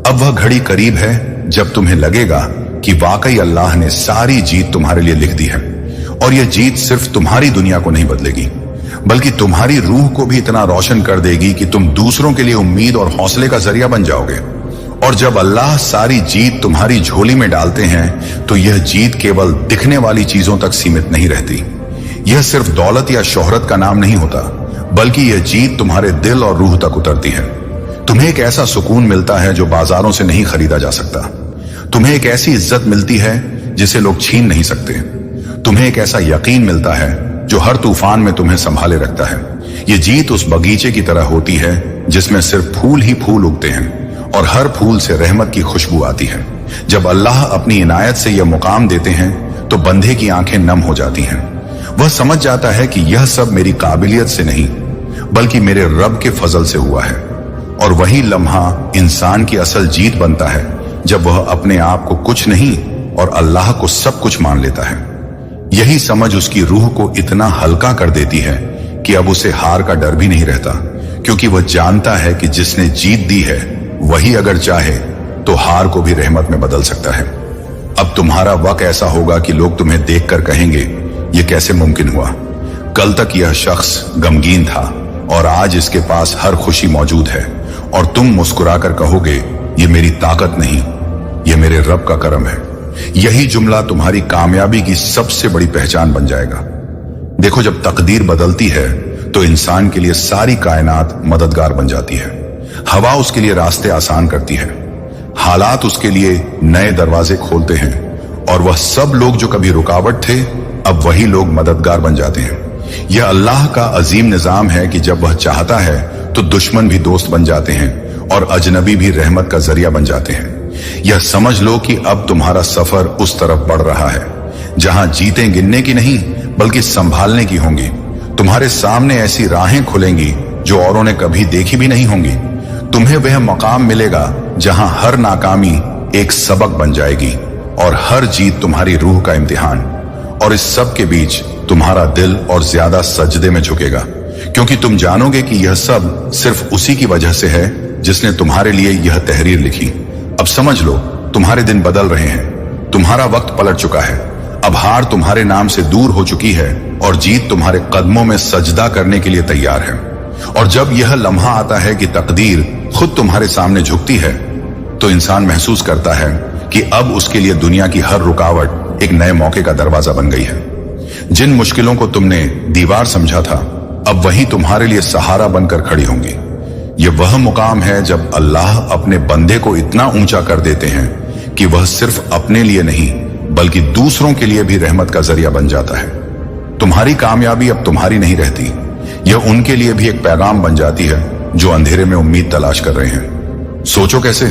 S1: अब वह घड़ी करीब है जब तुम्हें लगेगा कि वाकई अल्लाह ने सारी जीत तुम्हारे लिए लिख दी है। और यह जीत सिर्फ तुम्हारी दुनिया को नहीं बदलेगी, बल्कि तुम्हारी रूह को भी इतना रोशन कर देगी कि तुम दूसरों के लिए उम्मीद और हौसले का जरिया बन जाओगे। और जब अल्लाह सारी जीत तुम्हारी झोली में डालते हैं, तो यह जीत केवल दिखने वाली चीजों तक सीमित नहीं रहती। यह सिर्फ दौलत या शोहरत का नाम नहीं होता, बल्कि यह जीत तुम्हारे दिल और रूह तक उतरती है। तुम्हें एक ऐसा सुकून मिलता है जो बाजारों से नहीं खरीदा जा सकता। तुम्हें एक ऐसी इज्जत मिलती है जिसे लोग छीन नहीं सकते। तुम्हें एक ऐसा यकीन मिलता है जो हर तूफान में तुम्हें संभाले रखता है। यह जीत उस बगीचे की तरह होती है जिसमें सिर्फ फूल ही फूल उगते हैं और हर फूल से रहमत की खुशबू आती है। जब अल्लाह अपनी इनायत से यह मुकाम देते हैं, तो बंदे की आंखें नम हो जाती हैं। वह समझ जाता है कि यह सब मेरी काबिलियत से नहीं, बल्कि मेरे रब के फजल से हुआ है। और वही लम्हा इंसान की असल जीत बनता है जब वह अपने आप को कुछ नहीं और अल्लाह को सब कुछ मान लेता है। यही समझ उसकी रूह को इतना हल्का कर देती है कि अब उसे हार का डर भी नहीं रहता, क्योंकि वह जानता है कि जिसने जीत दी है वही अगर चाहे तो हार को भी रहमत में बदल सकता है। अब तुम्हारा वक्त ऐसा होगा कि लोग तुम्हें देखकर कहेंगे, यह कैसे मुमकिन हुआ। कल तक यह शख्स गमगीन था और आज इसके पास हर खुशी मौजूद है, और तुम मुस्कुराकर कहोगे, यह मेरी ताकत नहीं, यह मेरे रब का करम है। यही जुमला तुम्हारी कामयाबी की सबसे बड़ी पहचान बन जाएगा। देखो, जब तकदीर बदलती है तो इंसान के लिए सारी कायनात मददगार बन जाती है। हवा उसके लिए रास्ते आसान करती है, हालात उसके लिए नए दरवाजे खोलते हैं, और वह सब लोग जो कभी रुकावट थे, अब वही लोग मददगार बन जाते हैं। यह अल्लाह का अजीम निजाम है कि जब वह चाहता है तो दुश्मन भी दोस्त बन जाते हैं और अजनबी भी रहमत का जरिया बन जाते हैं। यह समझ लो कि अब तुम्हारा सफर उस तरफ बढ़ रहा है जहां जीतें गिनने की नहीं, बल्कि संभालने की होंगी। तुम्हारे सामने ऐसी राहें खुलेंगी जो औरों ने कभी देखी भी नहीं होंगी। तुम्हें वह मकाम मिलेगा जहां हर नाकामी एक सबक बन जाएगी और हर जीत तुम्हारी रूह का इम्तिहान। और इस सब के बीच तुम्हारा दिल और ज्यादा सजदे में झुकेगा, क्योंकि तुम जानोगे कि यह सब सिर्फ उसी की वजह से है जिसने तुम्हारे लिए यह तहरीर लिखी। अब समझ लो, तुम्हारे दिन बदल रहे हैं, तुम्हारा वक्त पलट चुका है। अब हार तुम्हारे नाम से दूर हो चुकी है और जीत तुम्हारे कदमों में सजदा करने के लिए तैयार है। और जब यह लम्हा आता है कि तकदीर खुद तुम्हारे सामने झुकती है, तो इंसान महसूस करता है कि अब उसके लिए दुनिया की हर रुकावट एक नए मौके का दरवाजा बन गई है। जिन मुश्किलों को तुमने दीवार समझा था, अब वही तुम्हारे लिए सहारा बनकर खड़ी होंगी। यह वह मुकाम है जब अल्लाह अपने बंदे को इतना ऊंचा कर देते हैं कि वह सिर्फ अपने लिए नहीं, बल्कि दूसरों के लिए भी रहमत का जरिया बन जाता है। तुम्हारी कामयाबी अब तुम्हारी नहीं रहती, यह उनके लिए भी एक पैगाम बन जाती है जो अंधेरे में उम्मीद तलाश कर रहे हैं। सोचो कैसे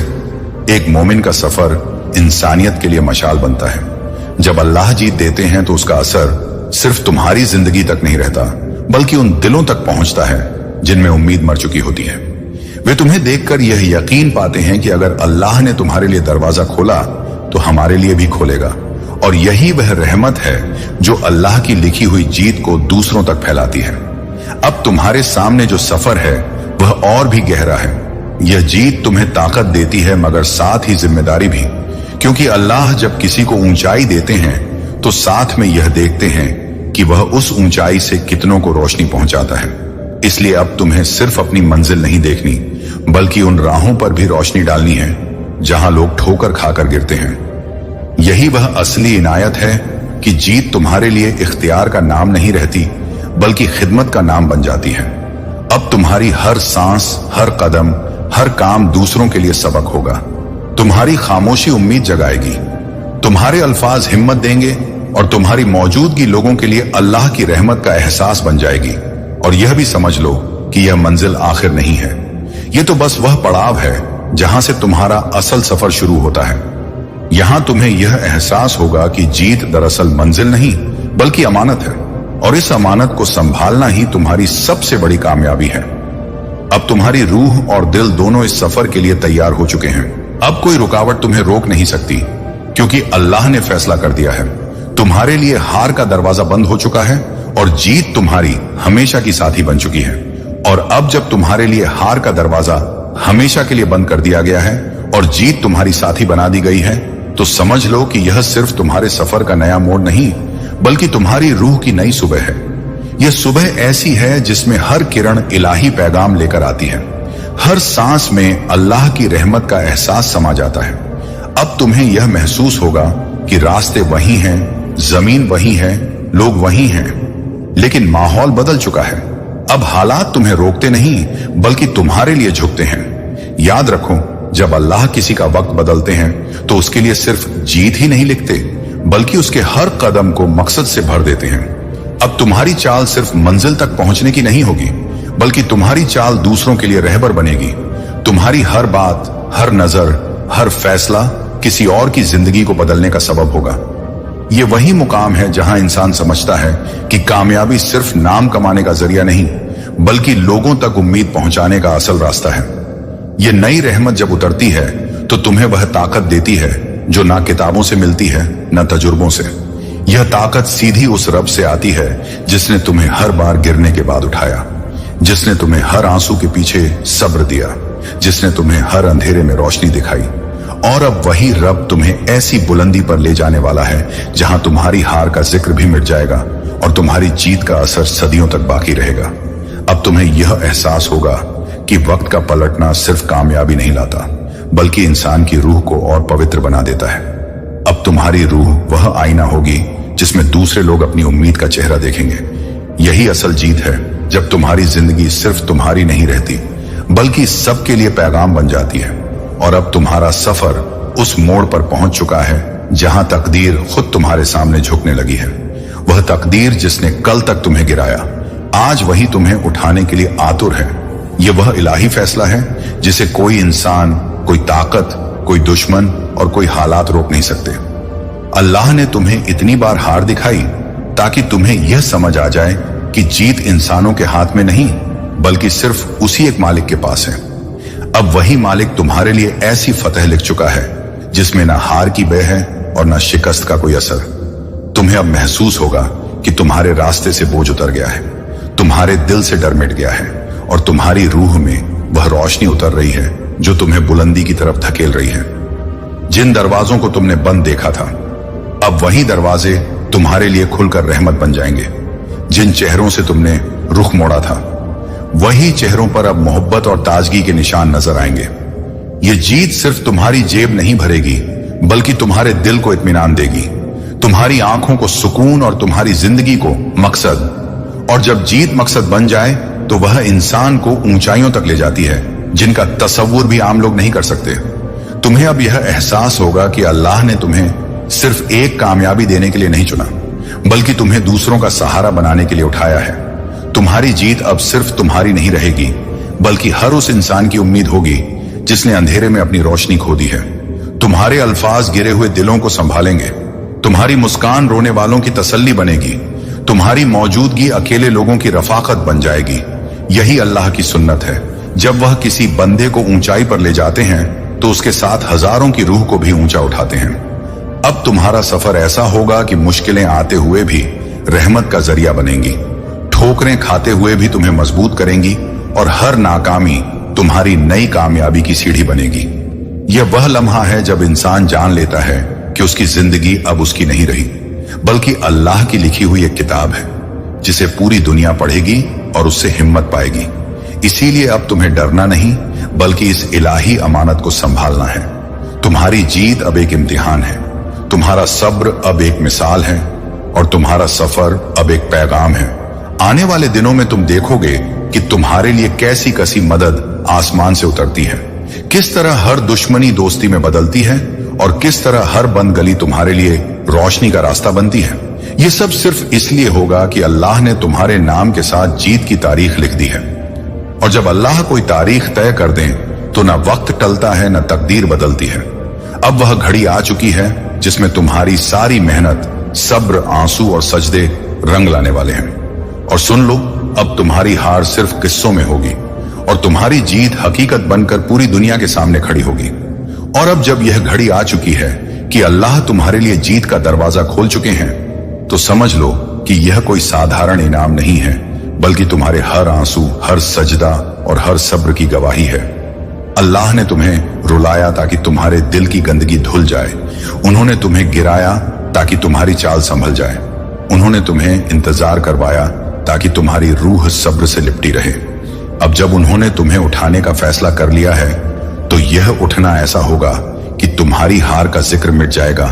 S1: एक मोमिन का सफर इंसानियत के लिए मशाल बनता है। जब अल्लाह जीत देते हैं तो उसका असर सिर्फ तुम्हारी जिंदगी तक नहीं रहता, बल्कि उन दिलों तक पहुंचता है जिनमें उम्मीद मर चुकी होती है। वे तुम्हें देखकर यह यकीन पाते हैं कि अगर अल्लाह ने तुम्हारे लिए दरवाजा खोला तो हमारे लिए भी खोलेगा, और यही वह रहमत है जो अल्लाह की लिखी हुई जीत को दूसरों तक फैलाती है। अब तुम्हारे सामने जो सफर है वह और भी गहरा है। यह जीत तुम्हें ताकत देती है मगर साथ ही जिम्मेदारी भी, क्योंकि अल्लाह जब किसी को ऊंचाई देते हैं तो साथ में यह देखते हैं कि वह उस ऊंचाई से कितनों को रोशनी पहुंचाता है। इसलिए अब तुम्हें सिर्फ अपनी मंजिल नहीं देखनी बल्कि उन राहों पर भी रोशनी डालनी है जहां लोग ठोकर खाकर गिरते हैं। यही वह असली इनायत है कि जीत तुम्हारे लिए इख्तियार का नाम नहीं रहती बल्कि खिदमत का नाम बन जाती है। अब तुम्हारी हर सांस, हर कदम, हर काम दूसरों के लिए सबक होगा। तुम्हारी खामोशी उम्मीद जगाएगी, तुम्हारे अल्फाज हिम्मत देंगे और तुम्हारी मौजूदगी लोगों के लिए अल्लाह की रहमत का एहसास बन जाएगी। और यह भी समझ लो कि यह मंजिल आखिर नहीं है, यह तो बस वह पड़ाव है जहां से तुम्हारा असल सफर शुरू होता है। यहां तुम्हें यह एहसास होगा कि जीत दरअसल मंजिल नहीं बल्कि अमानत है, और इस अमानत को संभालना ही तुम्हारी सबसे बड़ी कामयाबी है। अब तुम्हारी रूह और दिल दोनों इस सफर के लिए तैयार हो चुके हैं। अब कोई रुकावट तुम्हें रोक नहीं सकती, क्योंकि अल्लाह ने फैसला कर दिया है। तुम्हारे लिए हार का दरवाजा बंद हो चुका है और जीत तुम्हारी हमेशा की साथी बन चुकी है। और अब जब तुम्हारे लिए हार का दरवाजा हमेशा के लिए बंद कर दिया गया है और जीत तुम्हारी साथी बना दी गई है, तो समझ लो कि यह सिर्फ तुम्हारे सफर का नया मोड़ नहीं बल्कि तुम्हारी रूह की नई सुबह है। यह सुबह ऐसी है जिसमें हर किरण इलाही पैगाम लेकर आती है, हर सांस में अल्लाह की रहमत का एहसास समा जाता है। अब तुम्हें यह महसूस होगा कि रास्ते वही हैं, जमीन वही है, लोग वही हैं, लेकिन माहौल बदल चुका है। अब हालात तुम्हें रोकते नहीं बल्कि तुम्हारे लिए झुकते हैं। याद रखो, जब अल्लाह किसी का वक्त बदलते हैं तो उसके लिए सिर्फ जीत ही नहीं लिखते बल्कि उसके हर कदम को मकसद से भर देते हैं। अब तुम्हारी चाल सिर्फ मंजिल तक पहुंचने की नहीं होगी बल्कि तुम्हारी चाल दूसरों के लिए रहबर बनेगी। तुम्हारी हर बात, हर नजर, हर फैसला किसी और की जिंदगी को बदलने का सबब होगा। ये वही मुकाम है जहां इंसान समझता है कि कामयाबी सिर्फ नाम कमाने का जरिया नहीं बल्कि लोगों तक उम्मीद पहुंचाने का असल रास्ता है। ये नई रहमत जब उतरती है तो तुम्हें वह ताकत देती है जो ना किताबों से मिलती है न तजुर्बों से। यह ताकत सीधी उस रब से आती है जिसने तुम्हें हर बार गिरने के बाद उठाया, जिसने तुम्हें हर आंसू के पीछे सब्र दिया, जिसने तुम्हें हर अंधेरे में रोशनी दिखाई। और अब वही रब तुम्हें ऐसी बुलंदी पर ले जाने वाला है जहां तुम्हारी हार का जिक्र भी मिट जाएगा और तुम्हारी जीत का असर सदियों तक बाकी रहेगा। अब तुम्हें यह एहसास होगा कि वक्त का पलटना सिर्फ कामयाबी नहीं लाता बल्कि इंसान की रूह को और पवित्र बना देता है। अब तुम्हारी रूह वह आईना होगी जिसमें दूसरे लोग अपनी उम्मीद का चेहरा देखेंगे। यही असल जीत है जब तुम्हारी जिंदगी सिर्फ तुम्हारी नहीं रहती बल्कि सबके लिए पैगाम बन जाती है। और अब तुम्हारा सफर उस मोड़ पर पहुंच चुका है जहां तकदीर खुद तुम्हारे सामने झुकने लगी है। वह तकदीर जिसने कल तक तुम्हें गिराया आज वही तुम्हें उठाने के लिए आतुर है। यह वह इलाही फैसला है जिसे कोई इंसान, कोई ताकत, कोई दुश्मन और कोई हालात रोक नहीं सकते। अल्लाह ने तुम्हें इतनी बार हार दिखाई ताकि तुम्हें यह समझ आ जाए कि जीत इंसानों के हाथ में नहीं बल्कि सिर्फ उसी एक मालिक के पास है। अब वही मालिक तुम्हारे लिए ऐसी फतह लिख चुका है जिसमें ना हार की बह है और ना शिकस्त का कोई असर। तुम्हें अब महसूस होगा कि तुम्हारे रास्ते से बोझ उतर गया है, तुम्हारे दिल से डर मिट गया है और तुम्हारी रूह में वह रोशनी उतर रही है जो तुम्हें बुलंदी की तरफ धकेल रही है। जिन दरवाजों को तुमने बंद देखा था अब वही दरवाजे तुम्हारे लिए खुलकर रहमत बन जाएंगे। जिन चेहरों से तुमने रुख मोड़ा था वही चेहरों पर अब मोहब्बत और ताजगी के निशान नजर आएंगे। ये जीत सिर्फ तुम्हारी जेब नहीं भरेगी बल्कि तुम्हारे दिल को इत्मीनान देगी, तुम्हारी आंखों को सुकून और तुम्हारी जिंदगी को मकसद। और जब जीत मकसद बन जाए तो वह इंसान को ऊंचाइयों तक ले जाती है जिनका तसव्वुर भी आम लोग नहीं कर सकते। तुम्हें अब यह एहसास होगा कि अल्लाह ने तुम्हें सिर्फ एक कामयाबी देने के लिए नहीं चुना बल्कि तुम्हें दूसरों का सहारा बनाने के लिए उठाया है। तुम्हारी जीत अब सिर्फ तुम्हारी नहीं रहेगी बल्कि हर उस इंसान की उम्मीद होगी जिसने अंधेरे में अपनी रोशनी खो दी है। तुम्हारे अल्फाज गिरे हुए दिलों को संभालेंगे, तुम्हारी मुस्कान रोने वालों की तसल्ली बनेगी, तुम्हारी मौजूदगी अकेले लोगों की रफाकत बन जाएगी। यही अल्लाह की सुन्नत है जब वह किसी बंदे को ऊंचाई पर ले जाते हैं तो उसके साथ हजारों की रूह को भी ऊंचा उठाते हैं। अब तुम्हारा सफर ऐसा होगा कि मुश्किलें आते हुए भी रहमत का जरिया बनेंगी, ठोकरें खाते हुए भी तुम्हें मजबूत करेंगी और हर नाकामी तुम्हारी नई कामयाबी की सीढ़ी बनेगी। यह वह लम्हा है जब इंसान जान लेता है कि उसकी जिंदगी अब उसकी नहीं रही, बल्कि अल्लाह की लिखी हुई एक किताब है जिसे पूरी दुनिया पढ़ेगी और उससे हिम्मत पाएगी। इसीलिए अब तुम्हें डरना नहीं, बल्कि इस इलाही अमानत को संभालना है। तुम्हारी जीत अब एक इम्तिहान है, तुम्हारा सब्र अब एक मिसाल है और तुम्हारा सफर अब एक पैगाम है। आने वाले दिनों में तुम देखोगे कि तुम्हारे लिए कैसी कसी मदद आसमान से उतरती है, किस तरह हर दुश्मनी दोस्ती में बदलती है और किस तरह हर बंद गली तुम्हारे लिए रोशनी का रास्ता बनती है। ये सब सिर्फ इसलिए होगा कि अल्लाह ने तुम्हारे नाम के साथ जीत की तारीख लिख दी है। और जब अल्लाह कोई तारीख तय कर दे तो न वक्त टलता है न तकदीर बदलती है। अब वह घड़ी आ चुकी है जिसमें तुम्हारी सारी मेहनत, सब्र, आंसू और सजदे रंग लाने वाले हैं। और सुन लो, अब तुम्हारी हार सिर्फ किस्सों में होगी और तुम्हारी जीत हकीकत बनकर पूरी दुनिया के सामने खड़ी होगी। और अब जब यह घड़ी आ चुकी है कि अल्लाह तुम्हारे लिए जीत का दरवाजा खोल चुके हैं, तो समझ लो कि यह कोई साधारण इनाम नहीं है, बल्कि तुम्हारे हर आंसू, हर सजदा और हर सब्र की गवाही है। अल्लाह ने तुम्हें रुलाया ताकि तुम्हारे दिल की गंदगी धुल जाए। उन्होंने तुम्हें गिराया ताकि तुम्हारी चाल संभल जाए। उन्होंने तुम्हें इंतजार करवाया ताकि तुम्हारी रूह सब्र से लिपटी रहे। अब जब उन्होंने तुम्हें उठाने का फैसला कर लिया है, तो यह उठना ऐसा होगा कि तुम्हारी हार का जिक्र मिट जाएगा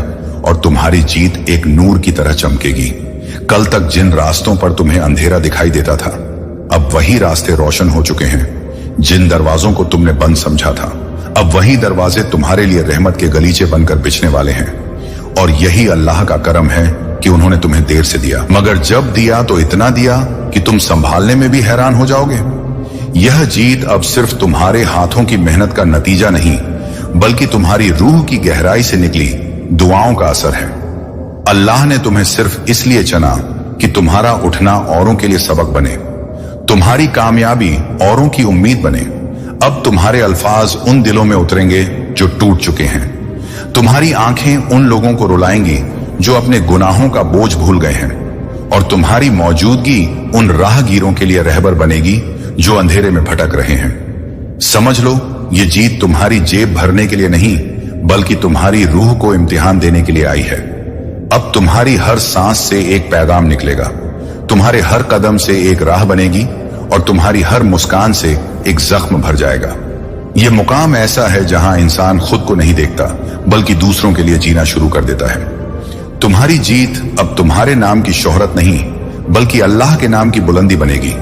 S1: और तुम्हारी जीत एक नूर की तरह चमकेगी। कल तक जिन रास्तों पर तुम्हें अंधेरा दिखाई देता था, अब वही रास्ते रोशन हो चुके हैं। जिन दरवाजों को तुमने बंद समझा था, अब वही दरवाजे तुम्हारे लिए रहमत के गलीचे बनकर बिछने वाले हैं। और यही अल्लाह का करम है कि उन्होंने तुम्हें देर से दिया, मगर जब दिया तो इतना दिया कि तुम संभालने में भी हैरान हो जाओगे। यह जीत अब सिर्फ तुम्हारे हाथों की मेहनत का नतीजा नहीं, बल्कि तुम्हारी रूह की गहराई से निकली दुआओं का असर है। अल्लाह ने तुम्हें सिर्फ इसलिए चुना कि तुम्हारा उठना औरों के लिए सबक बने, तुम्हारी कामयाबी औरों की उम्मीद बने। अब तुम्हारे अल्फाज उन दिलों में उतरेंगे जो टूट चुके हैं। तुम्हारी आंखें उन लोगों को रुलाएंगी जो अपने गुनाहों का बोझ भूल गए हैं, और तुम्हारी मौजूदगी उन राहगीरों के लिए रहबर बनेगी जो अंधेरे में भटक रहे हैं। समझ लो, ये जीत तुम्हारी जेब भरने के लिए नहीं, बल्कि तुम्हारी रूह को इम्तिहान देने के लिए आई है। अब तुम्हारी हर सांस से एक पैगाम निकलेगा, तुम्हारे हर कदम से एक राह बनेगी और तुम्हारी हर मुस्कान से एक जख्म भर जाएगा। यह मुकाम ऐसा है जहां इंसान खुद को नहीं देखता, बल्कि दूसरों के लिए जीना शुरू कर देता है। तुम्हारी जीत अब तुम्हारे नाम की शोहरत नहीं, बल्कि अल्लाह के नाम की बुलंदी बनेगी।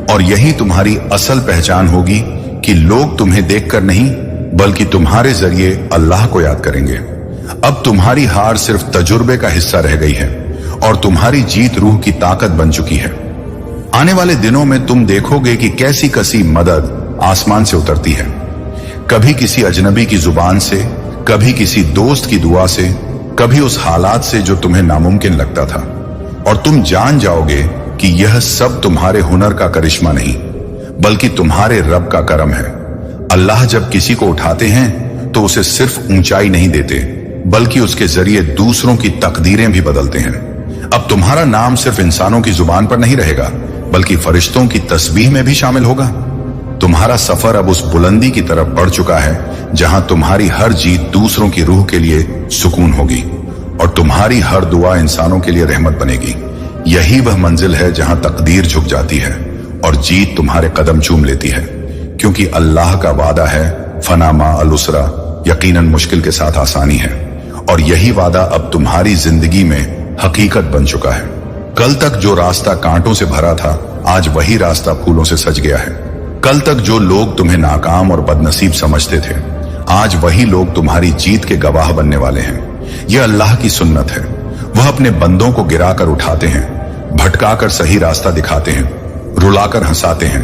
S1: और यही तुम्हारी असल पहचान होगी कि लोग तुम्हें देखकर नहीं, बल्कि तुम्हारे जरिए अल्लाह को याद करेंगे। अब तुम्हारी हार सिर्फ तजुर्बे का हिस्सा रह गई है और तुम्हारी जीत रूह की ताकत बन चुकी है। आने वाले दिनों में तुम देखोगे कि कैसी कसी मदद आसमान से उतरती है, कभी किसी अजनबी की जुबान से, कभी किसी दोस्त की दुआ से, कभी उस हालात से जो तुम्हें नामुमकिन लगता था। और तुम जान जाओगे कि यह सब तुम्हारे हुनर का करिश्मा नहीं, बल्कि तुम्हारे रब का करम है। अल्लाह जब किसी को उठाते हैं तो उसे सिर्फ ऊंचाई नहीं देते, बल्कि उसके जरिए दूसरों की तकदीरें भी बदलते हैं। अब तुम्हारा नाम सिर्फ इंसानों की जुबान पर नहीं रहेगा, बल्कि फरिश्तों की तस्बीह में भी शामिल होगा। तुम्हारा सफर अब उस बुलंदी की तरफ बढ़ चुका है जहां तुम्हारी हर जीत दूसरों की रूह के लिए सुकून होगी और तुम्हारी हर दुआ इंसानों के लिए रहमत बनेगी। यही वह मंजिल है जहां तकदीर झुक जाती है और जीत तुम्हारे कदम चूम लेती है, क्योंकि अल्लाह का वादा है, फना मा अल उसरा, यकीनन मुश्किल के साथ आसानी है। और यही वादा अब तुम्हारी जिंदगी में हकीकत बन चुका है। कल तक जो रास्ता कांटों से भरा था, आज वही रास्ता फूलों से सज गया है। कल तक जो लोग तुम्हें नाकाम और बदनसीब समझते थे, आज वही लोग तुम्हारी जीत के गवाह बनने वाले हैं। यह अल्लाह की सुन्नत है। वह अपने बंदों को गिराकर उठाते हैं, भटकाकर सही रास्ता दिखाते हैं, रुलाकर हंसाते हैं,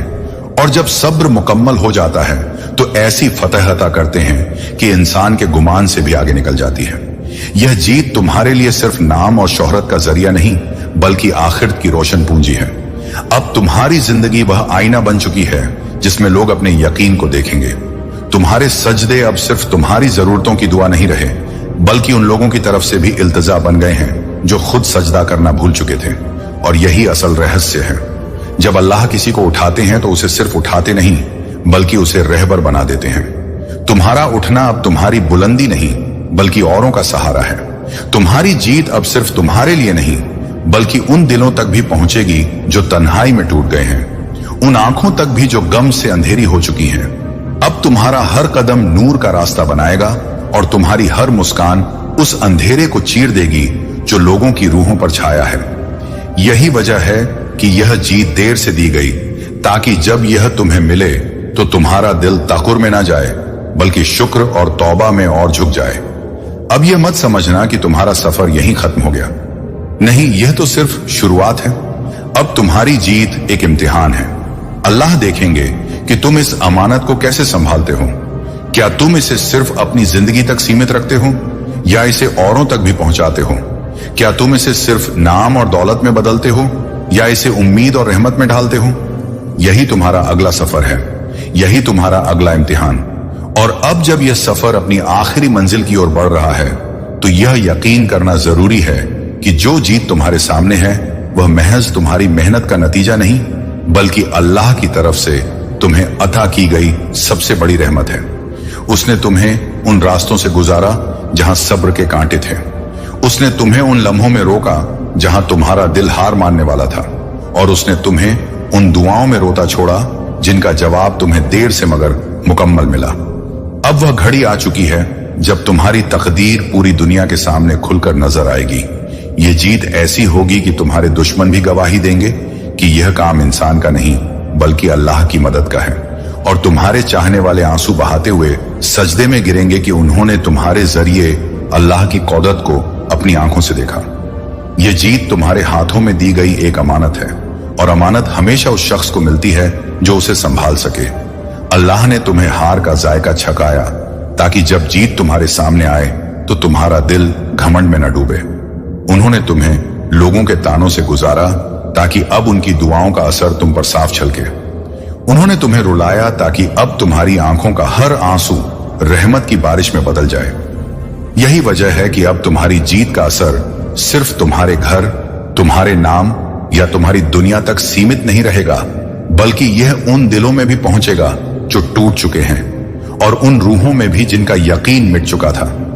S1: और जब सब्र मुकम्मल हो जाता है तो ऐसी फतह अता करते हैं कि इंसान के गुमान से भी आगे निकल जाती है। यह जीत तुम्हारे लिए सिर्फ नाम और शोहरत का जरिया नहीं, बल्कि आखिरत की रोशन पूंजी है। अब तुम्हारी जिंदगी वह आईना बन चुकी है जिसमें लोग अपने यकीन को देखेंगे। तुम्हारे सजदे अब सिर्फ तुम्हारी जरूरतों की दुआ नहीं रहे, बल्कि उन लोगों की तरफ से भी इल्तिजा बन गए हैं जो खुद सजदा करना भूल चुके थे। और यही असल रहस्य है। जब अल्लाह किसी को उठाते हैं तो उसे सिर्फ उठाते नहीं, बल्कि उसे रहबर बना देते हैं। तुम्हारा उठना अब तुम्हारी बुलंदी नहीं, बल्कि औरों का सहारा है। तुम्हारी जीत अब सिर्फ तुम्हारे लिए नहीं, बल्कि उन दिलों तक भी पहुंचेगी जो तन्हाई में टूट गए हैं, उन आंखों तक भी जो गम से अंधेरी हो चुकी हैं। अब तुम्हारा हर कदम नूर का रास्ता बनाएगा और तुम्हारी हर मुस्कान उस अंधेरे को चीर देगी जो लोगों की रूहों पर छाया है। यही वजह है कि यह जीत देर से दी गई, ताकि जब यह तुम्हें मिले तो तुम्हारा दिल तकुर में ना जाए, बल्कि शुक्र और तौबा में और झुक जाए। अब यह मत समझना कि तुम्हारा सफर यहीं खत्म हो गया। नहीं, यह तो सिर्फ शुरुआत है। अब तुम्हारी जीत एक इम्तिहान है। अल्लाह देखेंगे कि तुम इस अमानत को कैसे संभालते हो। क्या तुम इसे सिर्फ अपनी जिंदगी तक सीमित रखते हो, या इसे औरों तक भी पहुंचाते हो? क्या तुम इसे सिर्फ नाम और दौलत में बदलते हो, या इसे उम्मीद और रहमत में ढालते हो? यही तुम्हारा अगला सफर है, यही तुम्हारा अगला इम्तिहान। और अब जब यह सफर अपनी आखिरी मंजिल की ओर बढ़ रहा है, तो यह यकीन करना जरूरी है कि जो जीत तुम्हारे सामने है वह महज तुम्हारी मेहनत का नतीजा नहीं, बल्कि अल्लाह की तरफ से तुम्हें अता की गई सबसे बड़ी रहमत है। उसने तुम्हें उन रास्तों से गुजारा जहां सब्र के कांटे थे। उसने तुम्हें उन लम्हों में रोका जहां तुम्हारा दिल हार मानने वाला था, और उसने तुम्हें उन दुआओं में रोता छोड़ा जिनका जवाब तुम्हें देर से मगर मुकम्मल मिला। अब वह घड़ी आ चुकी है जब तुम्हारी तकदीर पूरी दुनिया के सामने खुलकर नजर आएगी। ये जीत ऐसी होगी कि तुम्हारे दुश्मन भी गवाही देंगे कि यह काम इंसान का नहीं, बल्कि अल्लाह की मदद का है। और तुम्हारे चाहने वाले आंसू बहाते हुए सजदे में गिरेंगे कि उन्होंने तुम्हारे जरिए अल्लाह की कुदरत को अपनी आंखों से देखा। यह जीत तुम्हारे हाथों में दी गई एक अमानत है, और अमानत हमेशा उस शख्स को मिलती है जो उसे संभाल सके। अल्लाह ने तुम्हें हार का जायका छकाया ताकि जब जीत तुम्हारे सामने आए तो तुम्हारा दिल घमंड में न डूबे। उन्होंने तुम्हें लोगों के तानों से गुजारा ताकि अब उनकी दुआओं का असर तुम पर साफ झलके। उन्होंने तुम्हें रुलाया ताकि अब तुम्हारी आंखों का हर आंसू रहमत की बारिश में बदल जाए। यही वजह है कि अब तुम्हारी जीत का असर सिर्फ तुम्हारे घर, तुम्हारे नाम या तुम्हारी दुनिया तक सीमित नहीं रहेगा, बल्कि यह उन दिलों में भी पहुंचेगा जो टूट चुके हैं, और उन रूहों में भी जिनका यकीन मिट चुका था।